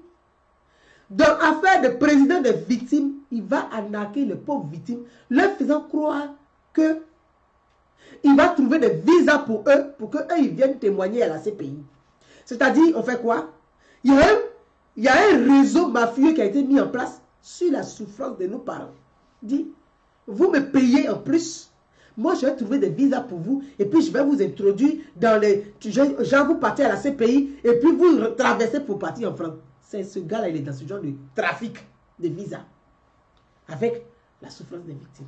dans l'affaire de président des victimes, il va arnaquer les pauvres victimes, leur faisant croire que il va trouver des visas pour eux, pour qu'eux ils viennent témoigner à la CPI. C'est-à-dire, on fait quoi? Il y a un réseau mafieux qui a été mis en place sur la souffrance de nos parents. Dit, vous me payez en plus, moi je vais trouver des visas pour vous, et puis je vais vous introduire dans les... Genre vous partez à la CPI, et puis vous traversez pour partir en France. C'est ce gars-là, il est dans ce genre de trafic de visas, avec la souffrance des victimes.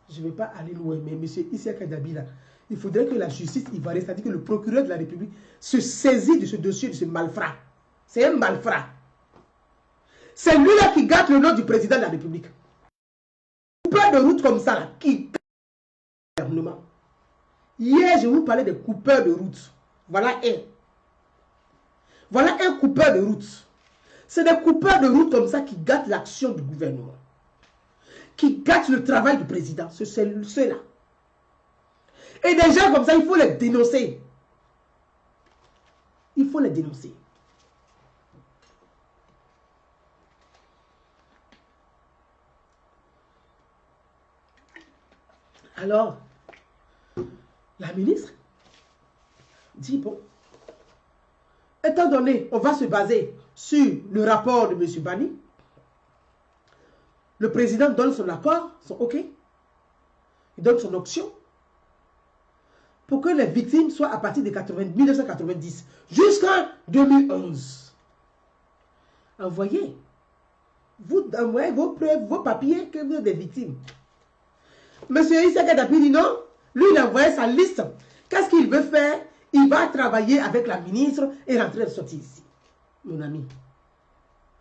Je ne vais pas aller loin, mais M. Issaka Diaby, là, il faudrait que la justice ivoirienne, c'est-à-dire que le procureur de la République, se saisit de ce dossier, de ce malfrat. C'est un malfrat. C'est lui-là qui gâte le nom du président de la République. Coupeur de route comme ça, là, qui gâte le gouvernement. Hier, je vous parlais des coupeurs de route. Voilà un. Voilà un coupeur de route. C'est des coupeurs de route comme ça qui gâtent l'action du gouvernement. Qui gâtent le travail du président. C'est ceux-là. Et des gens comme ça, il faut les dénoncer. Il faut les dénoncer. Alors, la ministre dit, bon, étant donné, on va se baser sur le rapport de M. Bani, le président donne son accord, son OK, il donne son option, pour que les victimes soient à partir de 1990 jusqu'en 2011. Envoyez vos preuves, vos papiers que vous êtes des victimes. Monsieur Issa Kadapi dit non, lui il a envoyé sa liste. Qu'est-ce qu'il veut faire? Il va travailler avec la ministre et rentrer et sortir ici. Mon ami,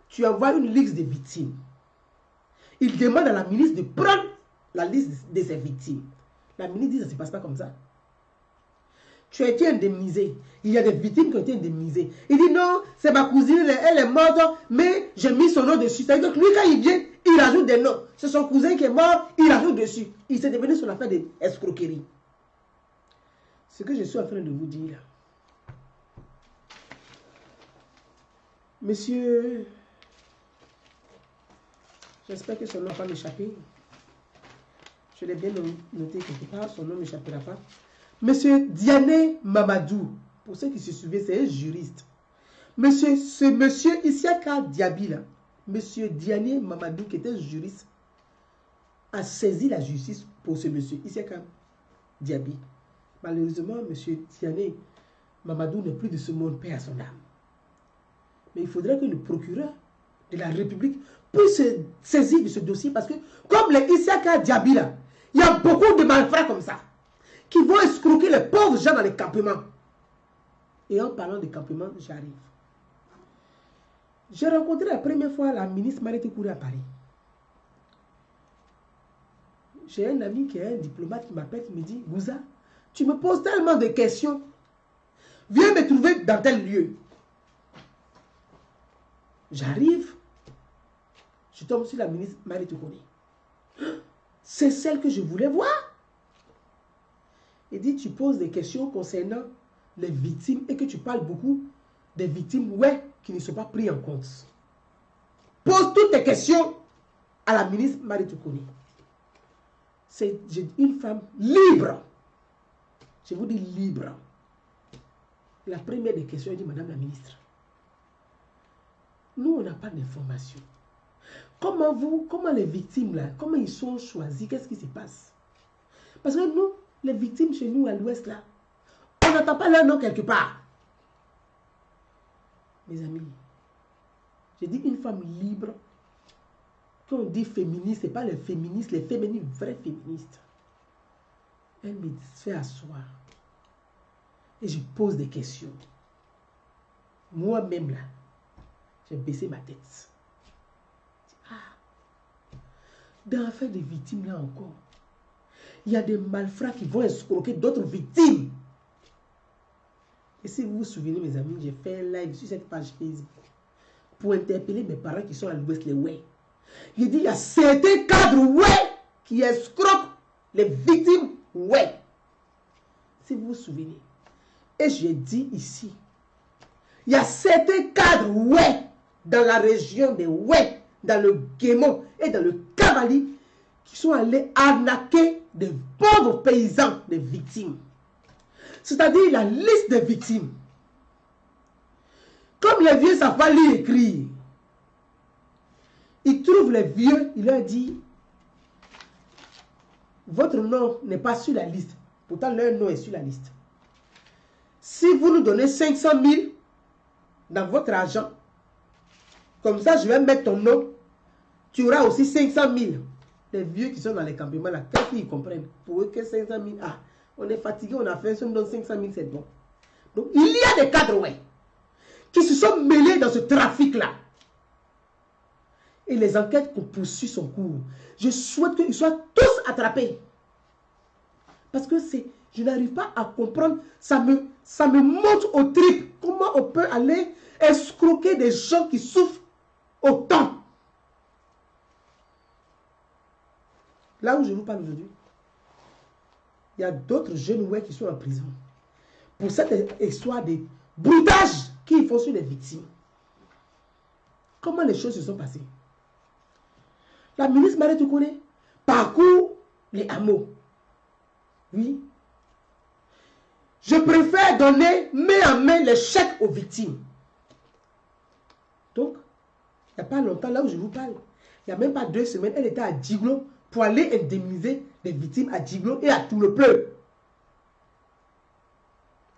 tu envoies une liste des victimes. Il demande à la ministre de prendre la liste de ses victimes. La ministre dit ça ne se passe pas comme ça. Tu as été indemnisé. Il y a des victimes qui ont été indemnisées. Il dit non, c'est ma cousine, elle est morte, mais j'ai mis son nom dessus. C'est-à-dire que lui, quand il vient, il rajoute des noms. C'est son cousin qui est mort, il rajoute dessus. Il s'est devenu sur l'affaire d'escroquerie. Ce que je suis en train de vous dire là. Monsieur, j'espère que son nom ne va pas m'échapper. Je l'ai bien noté quelque part, son nom ne m'échappera pas. Monsieur Diané Mamadou, pour ceux qui se souviennent, c'est un juriste. Ce monsieur Isiaka Diaby, là, monsieur Diané Mamadou, qui était juriste, a saisi la justice pour ce monsieur Isiaka Diaby. Malheureusement, monsieur Diané Mamadou n'est plus de ce monde, paix à son âme. Mais il faudrait que le procureur de la République puisse se saisir de ce dossier parce que, comme les Isiaka Diaby, là, il y a beaucoup de malfrats comme ça qui vont escroquer les pauvres gens dans les campements. Et en parlant de campements, j'arrive. J'ai rencontré la première fois la ministre Mariette Kouré à Paris. J'ai un ami qui est un diplomate qui m'appelle, qui me dit, Gouza, tu me poses tellement de questions. Viens me trouver dans tel lieu. J'arrive. Je tombe sur la ministre Mariette Kouré. C'est celle que je voulais voir. Il dit, tu poses des questions concernant les victimes et que tu parles beaucoup des victimes, ouais, qui ne sont pas prises en compte. Pose toutes tes questions à la ministre Mariette Kouré. C'est une femme libre. Je vous dis libre. La première des questions, elle dit, Madame la ministre, nous, on n'a pas d'informations. Comment les victimes, là, comment ils sont choisis, qu'est-ce qui se passe? Parce que nous, les victimes chez nous à l'ouest, là, on n'entend pas leur nom quelque part. Mes amis, j'ai dit une femme libre. Quand on dit féministe, ce n'est pas les féministes, les féminines, vraies féministes. Elle me fait asseoir. Et je pose des questions. Moi-même, là, j'ai baissé ma tête. Dans l'affaire des victimes, là encore, il y a des malfrats qui vont escroquer d'autres victimes. Et si vous vous souvenez, mes amis, j'ai fait un live sur cette page Facebook pour interpeller mes parents qui sont à l'ouest, les ouais. J'ai dit, il y a certains cadres ouais qui escroquent les victimes ouais. Si vous vous souvenez. Et j'ai dit ici, il y a certains cadres ouais dans la région des ouais, dans le Guémon et dans le Cavali qui sont allés arnaquer des pauvres paysans, des victimes. C'est-à-dire la liste des victimes. Comme les vieux ne savent pas lire et écrire, ils trouvent les vieux, ils leur disent, votre nom n'est pas sur la liste. Pourtant, leur nom est sur la liste. Si vous nous donnez 500 000 dans votre argent, comme ça, je vais mettre ton nom, tu auras aussi 500 000. Les vieux qui sont dans les campements, là, qu'est-ce qu'ils comprennent? Pour eux, que 500 000, ah, on est fatigué, on a fait ça, on donne 500 000, c'est bon. Donc, il y a des cadres, ouais, qui se sont mêlés dans ce trafic-là. Et les enquêtes qu'on poursuit son cours, je souhaite qu'ils soient tous attrapés. Parce que je n'arrive pas à comprendre, ça me monte au trip. Comment on peut aller escroquer des gens qui souffrent autant? Là où je vous parle aujourd'hui, il y a d'autres jeunes ouais qui sont en prison pour cette histoire de broutage qu'ils font sur les victimes. Comment les choses se sont passées? La ministre Mariette Kouré parcourt les hameaux. Oui. Je préfère donner main en main les chèques aux victimes. Donc, il n'y a pas longtemps, là où je vous parle, il n'y a même pas 2 semaines, elle était à Djiglo pour aller indemniser les victimes à Djiglo et à Toulepleu.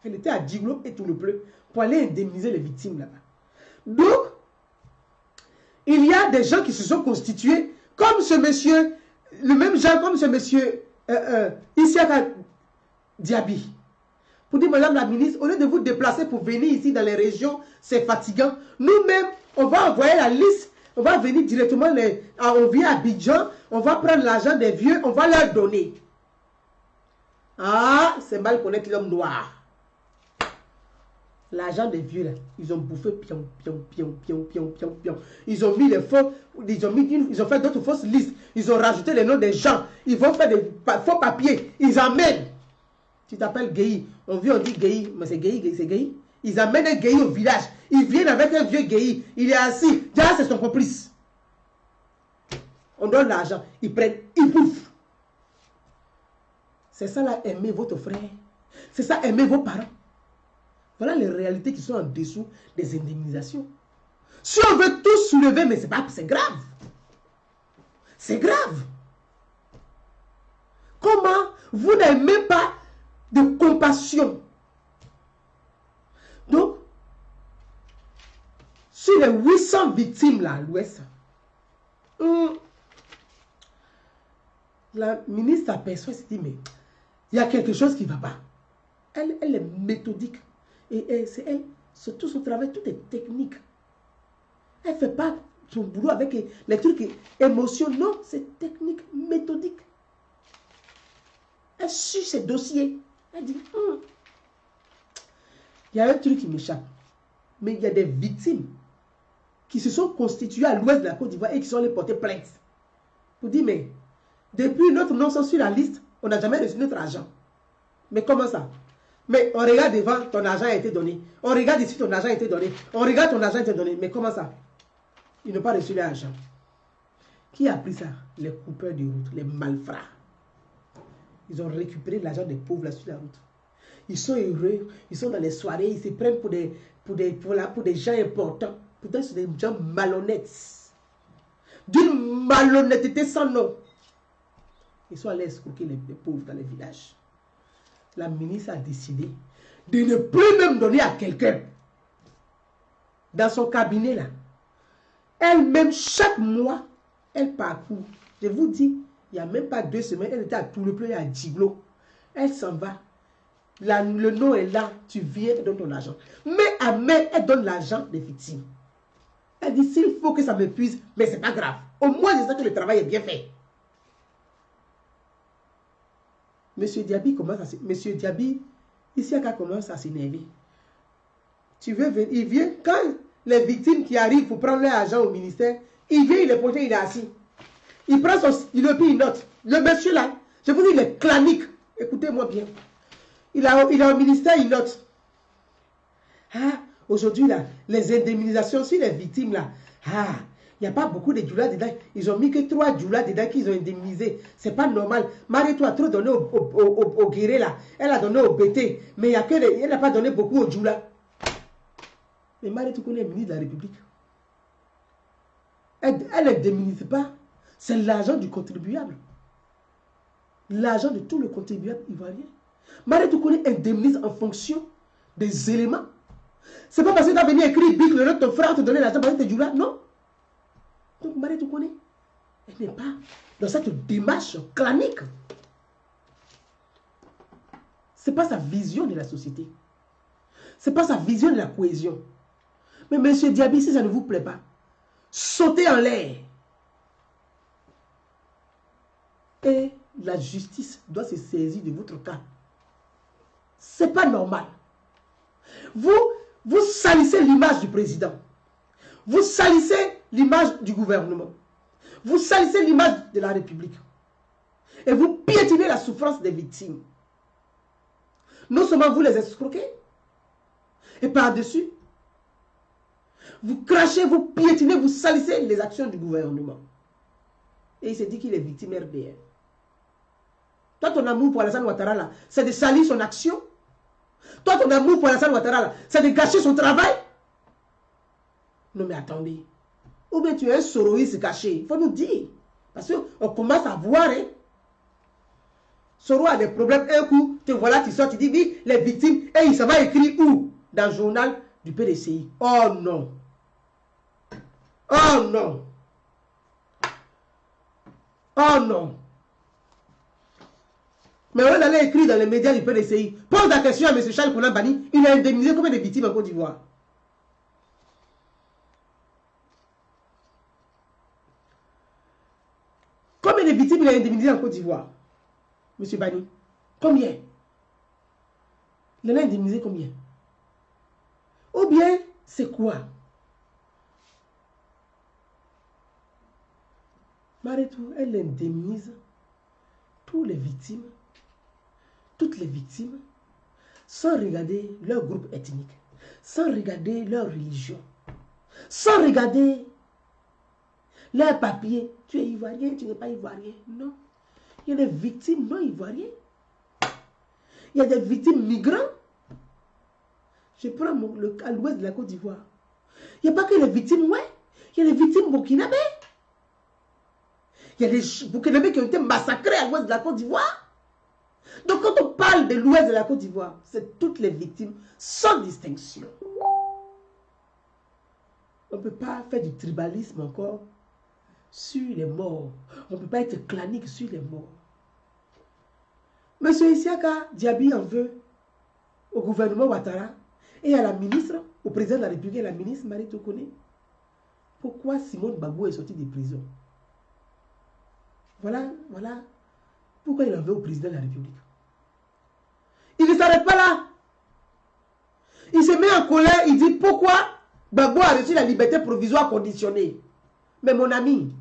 Elle était à Djiglo et Toulepleu pour aller indemniser les victimes là-bas. Donc, il y a des gens qui se sont constitués comme ce monsieur, le même genre comme ce monsieur Isiaka Diaby. Pour dire, madame la ministre, au lieu de vous déplacer pour venir ici dans les régions, c'est fatigant. Nous-mêmes, on va envoyer la liste, on va venir directement, on vient à Abidjan, on va prendre l'argent des vieux, on va leur donner. Ah, c'est mal connaître l'homme noir. L'argent des vieux, là, ils ont bouffé pion. Ils ont mis les faux, ils ont fait d'autres fausses listes. Ils ont rajouté les noms des gens. Ils vont faire des faux papiers. Ils amènent. Tu t'appelles Guéhi. On vient, on dit Guéhi. Mais c'est Guéhi, c'est Guéhi. Ils amènent un Guéhi au village. Ils viennent avec un vieux Guéhi. Il est assis. Déjà, c'est son complice. On donne l'argent. Ils prennent, ils bouffent. C'est ça là, aimer votre frère. C'est ça, aimer vos parents. Voilà les réalités qui sont en dessous des indemnisations. Si on veut tout soulever, mais c'est grave. C'est grave. Comment vous n'avez même pas de compassion? Donc, sur les 800 victimes là, à l'ouest, la ministre s'aperçoit et se dit, mais il y a quelque chose qui ne va pas. Elle est méthodique. Et c'est elle, tout son travail, tout est technique. Elle ne fait pas son boulot avec les trucs émotions. Non, c'est technique, méthodique. Elle suit ses dossiers. Elle dit, il y a un truc qui m'échappe. Mais il y a des victimes qui se sont constituées à l'ouest de la Côte d'Ivoire et qui sont allées porter plainte. Pour dire, mais depuis notre nom sont sur la liste, on n'a jamais reçu notre argent. Mais comment ça? Mais on regarde devant, ton argent a été donné. On regarde ici, ton argent a été donné. On regarde, ton argent a été donné. Mais comment ça? Ils n'ont pas reçu l'argent. Qui a pris ça? Les coupeurs de route, les malfrats. Ils ont récupéré l'argent des pauvres là sur la route. Ils sont heureux, ils sont dans les soirées, ils se prennent pour des gens importants. Pourtant, c'est des gens malhonnêtes. D'une malhonnêteté sans nom. Ils sont allés escroquer les pauvres dans les villages. La ministre a décidé de ne plus même donner à quelqu'un. Dans son cabinet là. Elle-même, chaque mois, elle parcourt. Je vous dis, il n'y a même pas 2 semaines, elle était à Toulepleu et à Djiglo. Elle s'en va. Le nom est là, tu viens, tu donnes ton argent. Mais à main, elle donne l'argent des victimes. Elle dit, s'il faut que ça m'épuise, mais ce n'est pas grave. Au moins, je sais que le travail est bien fait. Monsieur Diaby commence à Monsieur Diaby, Isiaka commence à s'énerver. Tu veux venir, il vient, quand les victimes qui arrivent pour prendre leur argent au ministère, il vient, il est pointé, il est assis. Il prend son, il note. Le monsieur là, je vous dis, il est clanique. Écoutez-moi bien. Il est au ministère, il note. Ah, aujourd'hui là, les indemnisations sur les victimes là, ah, il n'y a pas beaucoup de djoulas dedans. Ils ont mis que 3 djoulas dedans qu'ils ont indemnisé. C'est pas normal. Marie-toi a trop donné au guéré là. Elle a donné au BT. Mais elle n'a pas donné beaucoup au djoulas. Mais Marie-toi connaît le ministre de la République. Elle n'indemnise pas. C'est l'argent du contribuable. L'argent de tout le contribuable ivoirien. Marie-toi connaît indemnise en fonction des éléments. C'est pas parce que tu as venu écrire Bic, le nom de ton frère te donner l'argent parce que tu es djoula. Non. Donc Marie, tu connais, elle n'est pas dans cette démarche clanique. Ce n'est pas sa vision de la société. Ce n'est pas sa vision de la cohésion. Mais monsieur Diaby, si ça ne vous plaît pas, sautez en l'air. Et la justice doit se saisir de votre cas. Ce n'est pas normal. Vous salissez l'image du président. Vous salissez l'image du gouvernement. Vous salissez l'image de la République. Et vous piétinez la souffrance des victimes. Non seulement vous les escroquez, et par-dessus, vous crachez, vous piétinez, vous salissez les actions du gouvernement. Et il se dit qu'il est victime RDR. Toi, ton amour pour Alassane Ouattara, là, c'est de salir son action. Toi, ton amour pour Alassane Ouattara, là, c'est de gâcher son travail. Non, mais attendez. Ou bien tu es un soroïste caché. Il faut nous dire. Parce qu'on commence à voir, hein. Soro a des problèmes. Un coup, te voilà, tu sors, tu dis, oui, les victimes. Et ça va écrire où? Dans le journal du PDCI. Oh non. Oh non. Oh non. Mais on allait écrire dans les médias du PDCI. Pose la question à M. Charles Koulambani. Il a indemnisé combien de victimes en Côte d'Ivoire? Combien de victimes il a indemnisé en Côte d'Ivoire? Monsieur Bani, combien? Il en a indemnisé combien? Ou bien, c'est quoi? Maritou, elle indemnise toutes les victimes, sans regarder leur groupe ethnique, sans regarder leur religion, sans regarder leur papier. Tu es ivoirien, tu n'es pas ivoirien. Non. Il y a des victimes non ivoiriennes. Il y a des victimes migrants. Je prends le cas à l'ouest de la Côte d'Ivoire. Il n'y a pas que les victimes, ouais. Il y a des victimes burkinabés. Il y a des burkinabés qui ont été massacrés à l'ouest de la Côte d'Ivoire. Donc quand on parle de l'ouest de la Côte d'Ivoire, c'est toutes les victimes sans distinction. On ne peut pas faire du tribalisme encore sur les morts. On ne peut pas être clanique sur les morts. Monsieur Isiaka Diaby en veut au gouvernement Ouattara et à la ministre, au président de la République et à la ministre Marie Tokone. Pourquoi Simone Gbagbo est sorti de prison? Voilà pourquoi il en veut au président de la République. Il ne s'arrête pas là. Il se met en colère, il dit pourquoi Gbagbo a reçu la liberté provisoire conditionnée. Mais mon ami,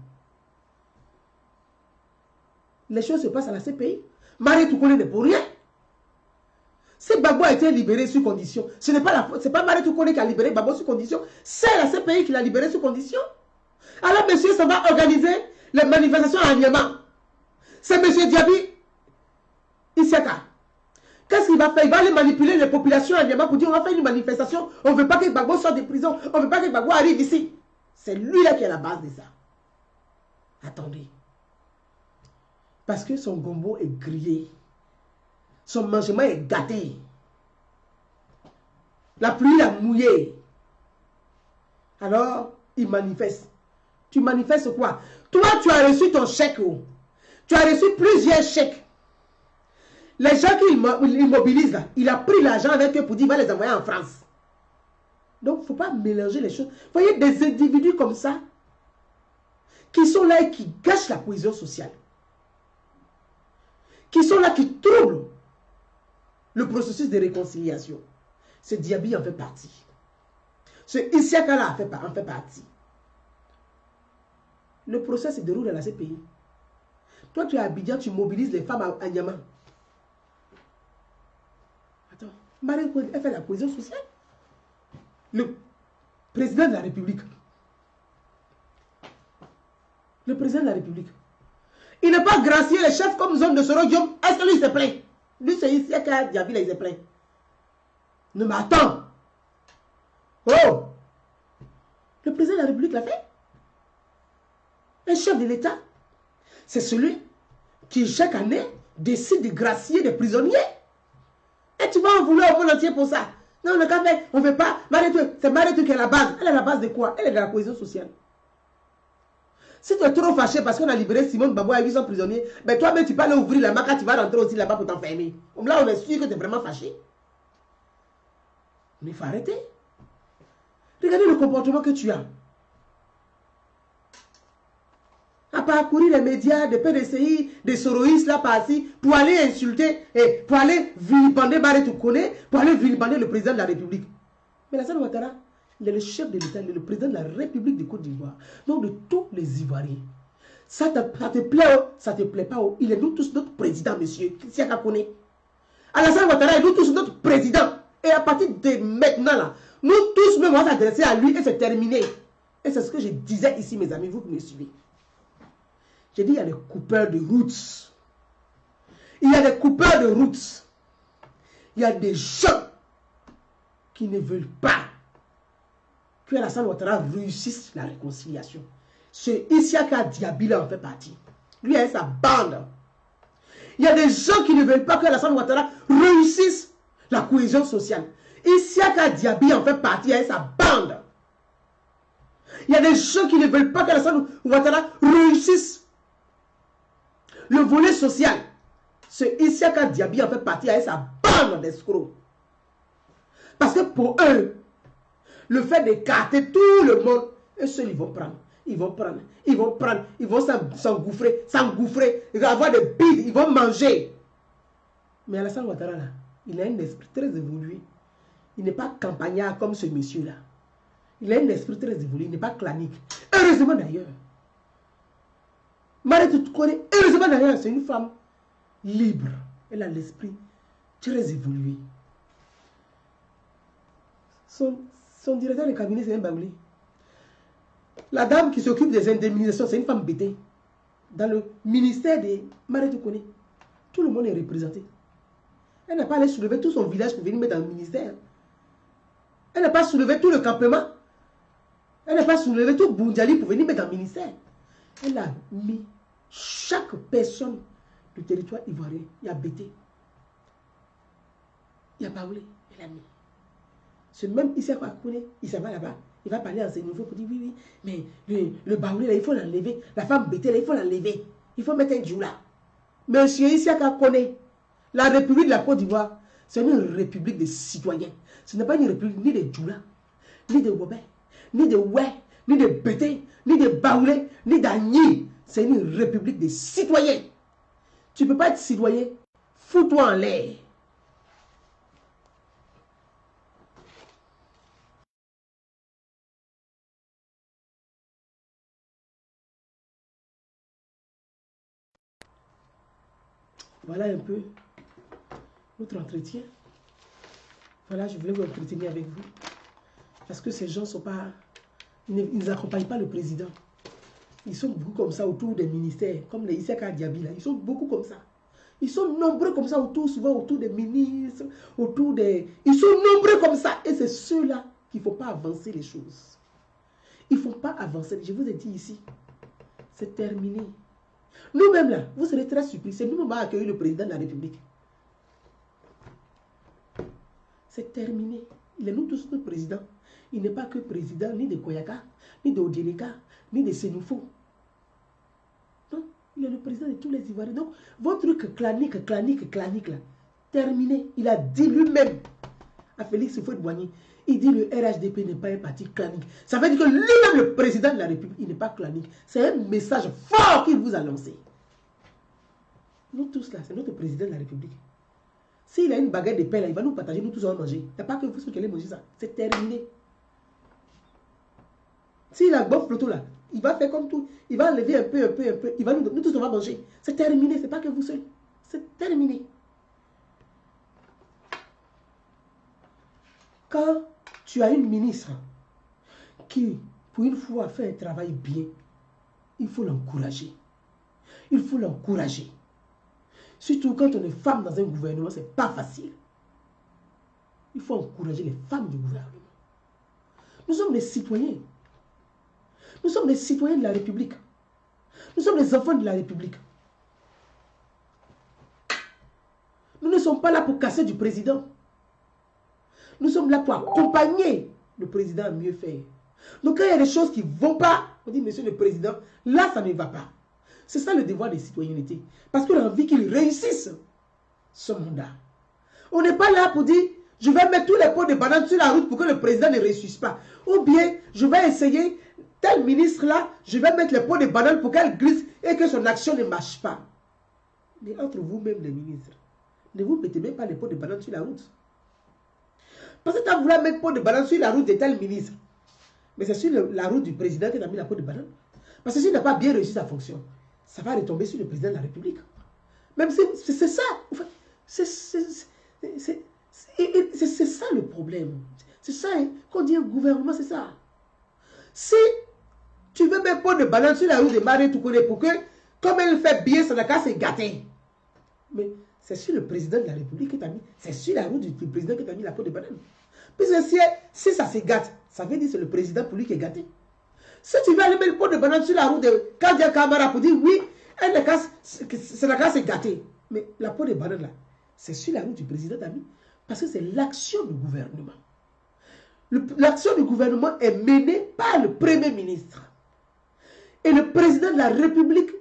les choses se passent à la CPI. Marie Tokone n'est pour rien. Si Gbagbo a été libéré sous condition, ce n'est pas Marie Tokone qui a libéré Gbagbo sous condition, c'est la CPI qui l'a libéré sous condition. Alors monsieur, ça va organiser les manifestations à Niamey. C'est monsieur Diaby Isiaka. Qu'est-ce qu'il va faire? Il va aller manipuler les populations à Niamey pour dire on va faire une manifestation. On ne veut pas que Gbagbo sorte de prison. On ne veut pas que Gbagbo arrive ici. C'est lui-là qui est à la base de ça. Attendez. Parce que son gombo est grillé. Son mangement est gâté. La pluie l'a mouillé. Alors, il manifeste. Tu manifestes quoi? Toi, tu as reçu ton chèque. Tu as reçu plusieurs chèques. Les gens qui immobilisent là, il a pris l'argent avec eux pour dire qu'il va les envoyer en France. Donc, il ne faut pas mélanger les choses. Vous voyez des individus comme ça qui sont là et qui gâchent la cohésion sociale. Qui sont là, qui troublent le processus de réconciliation. Ce Diaby en fait partie. Ce Isiaka-là en fait partie. Le procès se déroule dans la CPI. Toi, tu es à Abidjan, tu mobilises les femmes à Niamey. Attends, Marie, elle fait la cohésion sociale. Le président de la République. Le président de la République. Il n'est pas gracié les chefs comme zone de Soro-Diom. Est-ce que lui se plaint? Lui, c'est ici qu'il a Diaby, il se plaint. Non, mais attends. Oh! Le président de la République l'a fait. Un chef de l'État, c'est celui qui, chaque année, décide de gracier des prisonniers. Et tu vas en vouloir au monde entier pour ça. Non, on n'a qu'à faire. On ne veut pas. C'est Mariétou qui est la base. Elle est la base de quoi? Elle est de la cohésion sociale. Si tu es trop fâché parce qu'on a libéré Simone Gbagbo à 800 prisonniers, ben toi-même tu peux aller ouvrir la maca, tu vas rentrer aussi là-bas pour t'enfermer. Là, on est sûr que tu es vraiment fâché. Mais il faut arrêter. Regardez le comportement que tu as. À parcourir les médias, des PDCI, des soroïstes là par-ci, pour aller insulter, et pour aller vilipender Marie Tokone, pour aller vilipender le président de la République. Mais Alassane Ouattara, il est le chef de l'État, il est le président de la République de Côte d'Ivoire. Donc de tous les Ivoiriens. Ça te plaît, ça te plaît pas. Il est nous tous notre président, monsieur. Siaka Kone. Alassane Ouattara est nous tous notre président. Et à partir de maintenant, là, nous tous même on va s'adresser à lui et c'est terminé. Et c'est ce que je disais ici, mes amis, vous qui me suivez. J'ai dit, il y a les coupeurs de routes. Il y a des coupeurs de route. Il y a des gens qui ne veulent pas que Alassane Ouattara réussisse la réconciliation. Ce Isiaka Diabila en fait partie. Lui et sa bande. Il y a des gens qui ne veulent pas que Alassane Ouattara réussisse la cohésion sociale. Isiaka Diabila en fait partie avec sa bande. Il y a des gens qui ne veulent pas qu'Alassane Ouattara réussisse le volet social. Ce Isiaka Diaby en fait partie avec sa bande d'escrocs. Parce que pour eux, le fait d'écarter tout le monde, eux seuls ils vont prendre. Ils vont prendre, ils vont prendre, ils vont s'engouffrer, ils vont avoir des bides, ils vont manger. Mais Alassane Ouattara là, il a un esprit très évolué. Il n'est pas campagnard comme ce monsieur-là. Il a un esprit très évolué, il n'est pas clanique. Heureusement d'ailleurs. Mariétou Touré, heureusement d'ailleurs, c'est une femme libre. Elle a l'esprit très évolué. Son directeur de cabinet, c'est un Baoulé. La dame qui s'occupe des indemnisations, c'est une femme bêtée. Dans le ministère de Mariétou Touré, tout le monde est représenté. Elle n'a pas allé soulever tout son village pour venir mettre dans le ministère. Elle n'a pas soulevé tout le campement. Elle n'a pas soulevé tout Boundiali pour venir mettre dans le ministère. Elle a mis chaque personne du territoire ivoirien. Il y a Bété. Il y a Baoulé. Elle a mis. Ce même Issa Kouakoune, il s'en va là-bas. Il va parler à ses nouveaux pour dire oui, mais le Baoulé là, il faut l'enlever. La femme Bété là, il faut l'enlever. Il faut mettre un djoula. Monsieur Issa Kouakoune, la République de la Côte d'Ivoire, c'est une république de citoyens. Ce n'est pas une république ni de djoula, ni de Wobé, ni de Oué, ni de Bété, ni de Baoulé, ni d'Agni. C'est une république de citoyens. Tu ne peux pas être citoyen. Fous-toi en l'air. Voilà un peu notre entretien. Voilà, je voulais vous entretenir avec vous. Parce que ces gens sont pas... Ils n'accompagnent pas le président. Ils sont beaucoup comme ça autour des ministères, comme les Issaka Diaby là. Ils sont beaucoup comme ça. Ils sont nombreux comme ça autour, souvent autour des ministres, autour des... Ils sont nombreux comme ça. Et c'est ceux-là qu'il ne faut pas avancer les choses. Il ne faut pas avancer. Je vous ai dit ici, c'est terminé. Nous-mêmes là, vous serez très surpris. C'est nous-mêmes qui avons accueilli le président de la République. C'est terminé. Il est nous tous notre président. Il n'est pas que président ni de Koyaka, ni de Odieleka, ni de Sénoufo. Non, il est le président de tous les Ivoiriens. Donc, votre truc clanique là, terminé. Il a dit lui-même à Félix Houphouët-Boigny, il dit le RHDP n'est pas un parti clanique. Ça veut dire que lui-même, le président de la République, il n'est pas clanique. C'est un message fort qu'il vous a lancé. Nous tous là, c'est notre président de la République. S'il a une baguette de pain là, il va nous partager, nous tous allons manger. Il n'y a pas que vous qui allez manger ça. C'est terminé. S'il a bof photo là, il va faire comme tout. Il va enlever un peu. Il va nous tous on va manger. C'est terminé. C'est pas que vous seul. C'est terminé. Quand tu as une ministre qui, pour une fois, fait un travail bien, il faut l'encourager. Il faut l'encourager. Surtout quand on est femme dans un gouvernement, c'est pas facile. Il faut encourager les femmes du gouvernement. Nous sommes des citoyens. Nous sommes des citoyens de la République. Nous sommes des enfants de la République. Nous ne sommes pas là pour casser du président. Nous sommes là pour accompagner le président à mieux faire. Donc quand il y a des choses qui ne vont pas, on dit, monsieur le président, là ça ne va pas. C'est ça le devoir de citoyenneté. Parce qu'on a envie qu'il réussisse son mandat. On n'est pas là pour dire, je vais mettre tous les pots de banane sur la route pour que le président ne réussisse pas. Ou bien, je vais essayer, tel ministre là, je vais mettre les pots de banane pour qu'elle glisse et que son action ne marche pas. Mais entre vous-même les ministres, ne vous mettez même pas les pots de banane sur la route. Parce que tu as voulu mettre pot de banane sur la route de tel ministre. Mais c'est sur la route du président que tu as mis la peau de banane. Parce que s'il n'a pas bien réussi sa fonction, ça va retomber sur le président de la République. Même si c'est ça. C'est ça le problème. C'est ça, hein, qu'on dit un gouvernement, c'est ça. Si tu veux mettre pot de banane sur la route de Mariétou Touré pour que, comme elle fait bien, ça n'a qu'à se gâter. Mais c'est sur le président de la République que tu as mis, c'est sur la route du président que tu as mis la peau de banane. Puisque si ça se gâte, ça veut dire que c'est le président pour lui qui est gâté. Si tu veux aller mettre le pot de banane sur la route de Kandia Kamara pour dire oui, c'est la classe est gâtée. Mais la peau de banane là, c'est sur la route du président d'Ami. Parce que c'est l'action du gouvernement. L'action du gouvernement est menée par le Premier ministre. Et le président de la République,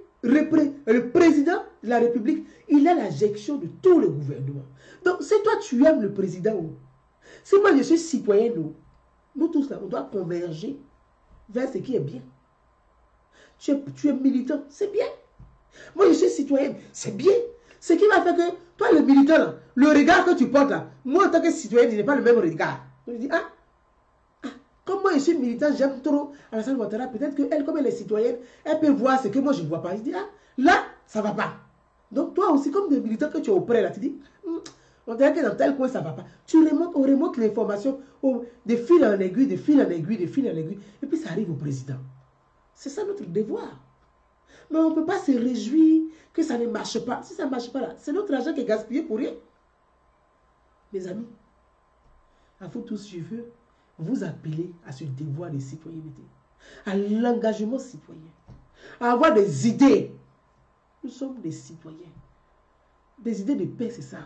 il a la gestion de tout le gouvernement. Donc, si toi tu aimes le président, si moi je suis citoyen, nous tous là, on doit converger vers ce qui est bien. Tu es militant, c'est bien. Moi je suis citoyen, c'est bien. Ce qui va faire que, toi le militant, là, le regard que tu portes là, moi en tant que citoyen, je n'ai pas le même regard. Donc, je dis, comme moi je suis militant, j'aime trop Alassane Ouattara, peut-être qu'elle, comme elle est citoyenne, elle peut voir ce que moi je ne vois pas. Je dis, là, ça ne va pas. Donc toi aussi, comme des militants que tu es auprès là, tu dis, on dirait que dans tel coin, ça ne va pas. On remonte l'information de fil en aiguille, de fil en aiguille, de fil en aiguille, et puis ça arrive au président. C'est ça notre devoir. Mais on ne peut pas se réjouir que ça ne marche pas. Si ça ne marche pas là, c'est notre argent qui est gaspillé pour rien. Mes amis, à vous tous, je veux vous appeler à ce devoir de citoyenneté, à l'engagement citoyen, à avoir des idées. Nous sommes des citoyens. Des idées de paix, c'est ça.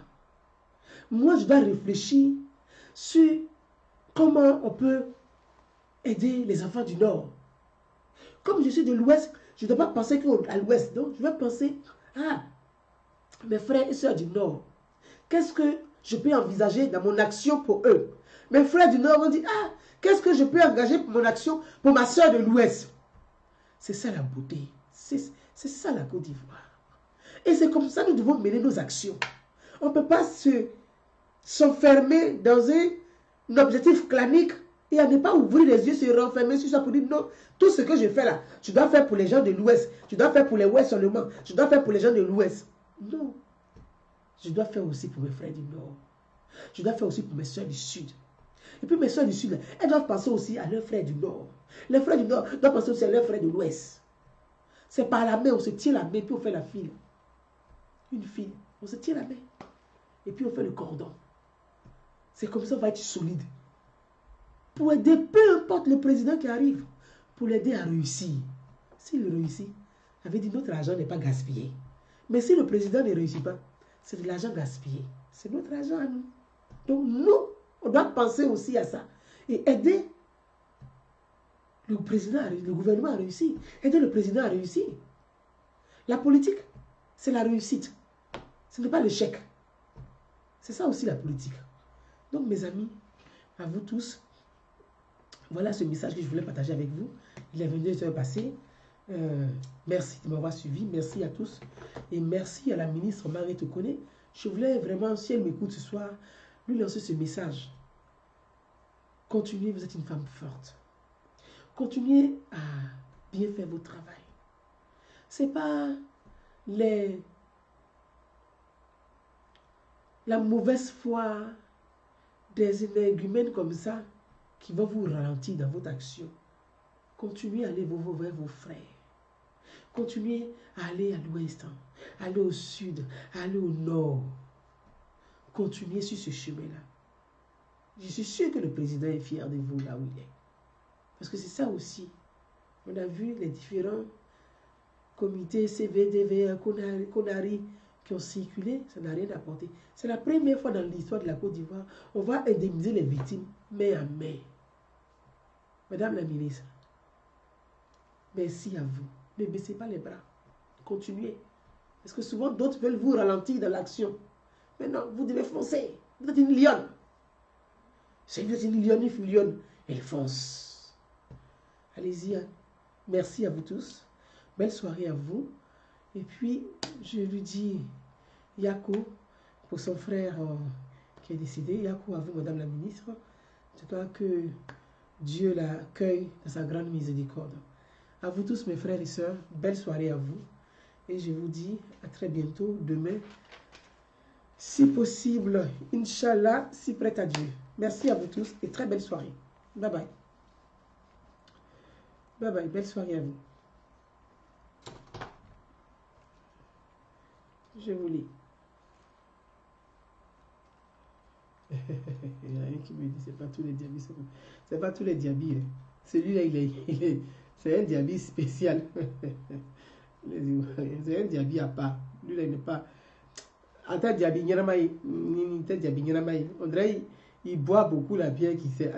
Moi, je dois réfléchir sur comment on peut aider les enfants du Nord. Comme je suis de l'Ouest, je ne dois pas penser qu'à l'Ouest. Donc, je vais penser à mes frères et sœurs du Nord. Qu'est-ce que je peux envisager dans mon action pour eux? Mes frères du Nord vont dire, qu'est-ce que je peux engager pour mon action pour ma sœur de l'Ouest? C'est ça la beauté. C'est ça la Côte d'Ivoire. Et c'est comme ça que nous devons mener nos actions. On ne peut pas s'enfermer dans un objectif clanique et à ne pas ouvrir les yeux, se renfermer sur ça pour dire non, tout ce que je fais là, je dois faire pour les gens de l'Ouest, je dois faire pour les Ouest seulement, je dois faire pour les gens de l'Ouest. Non. Je dois faire aussi pour mes frères du Nord. Je dois faire aussi pour mes soeurs du Sud. Et puis mes soeurs du Sud, elles doivent penser aussi à leurs frères du Nord. Les frères du Nord doivent penser aussi à leurs frères de l'Ouest. C'est par la main, on se tient la main, puis on fait la file. Une file, on se tient la main. Et puis on fait le cordon. C'est comme ça qu'on va être solide. Pour aider, peu importe le président qui arrive, pour l'aider à réussir. S'il réussit, ça veut dire que notre argent n'est pas gaspillé. Mais si le président ne réussit pas, c'est de l'argent gaspillé. C'est notre argent à nous. Donc nous, on doit penser aussi à ça. Et aider le président, le gouvernement à réussir. Aider le président à réussir. La politique, c'est la réussite. Ce n'est pas l'échec. C'est ça aussi la politique. Donc mes amis, à vous tous, voilà ce message que je voulais partager avec vous. Il est venu de se passer. Merci de m'avoir suivi. Merci à tous. Et merci à la ministre Marie Tokone. Je voulais vraiment, si elle m'écoute ce soir, lui lancer ce message. Continuez, vous êtes une femme forte. Continuez à bien faire votre travail. Ce n'est pas la mauvaise foi des énergumènes comme ça qui vont vous ralentir dans votre action. Continuez à aller vers vos frères. Continuez à aller à l'ouest, aller au sud, aller au nord. Continuez sur ce chemin-là. Je suis sûr que le président est fier de vous là où il est. Parce que c'est ça aussi. On a vu les différents comités CVDV, Conari qui ont circulé, ça n'a rien apporté. C'est la première fois dans l'histoire de la Côte d'Ivoire, on va indemniser les victimes main à main. Madame la ministre, merci à vous. Ne baissez pas les bras. Continuez. Parce que souvent, d'autres veulent vous ralentir dans l'action. Mais non, vous devez foncer. Vous êtes une lionne. C'est une lionne, une lionne. Elle fonce. Allez-y. Merci à vous tous. Belle soirée à vous. Et puis, je lui dis, Yako, pour son frère qui est décédé. Yako, à vous, Madame la ministre. Je crois que Dieu l'accueille dans sa grande miséricorde. À vous tous, mes frères et sœurs, belle soirée à vous. Et je vous dis à très bientôt, demain, si possible, Inch'Allah, si prête à Dieu. Merci à vous tous et très belle soirée. Bye bye. Bye bye, belle soirée à vous. Je vous lis. Il y a un qui me dit, c'est pas tous les diabis. C'est pas tous les diabis. Hein. Celui-là, c'est un diaby spécial. C'est un diaby à part. Lui-là, il n'est pas. Ata diaby nyiramai, on dirait il boit beaucoup la bière qui sait.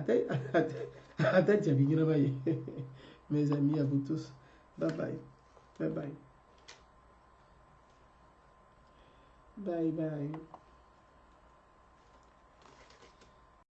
Ata diaby nyiramai. Mes amis, à vous tous. Bye bye. Bye bye. Bye bye.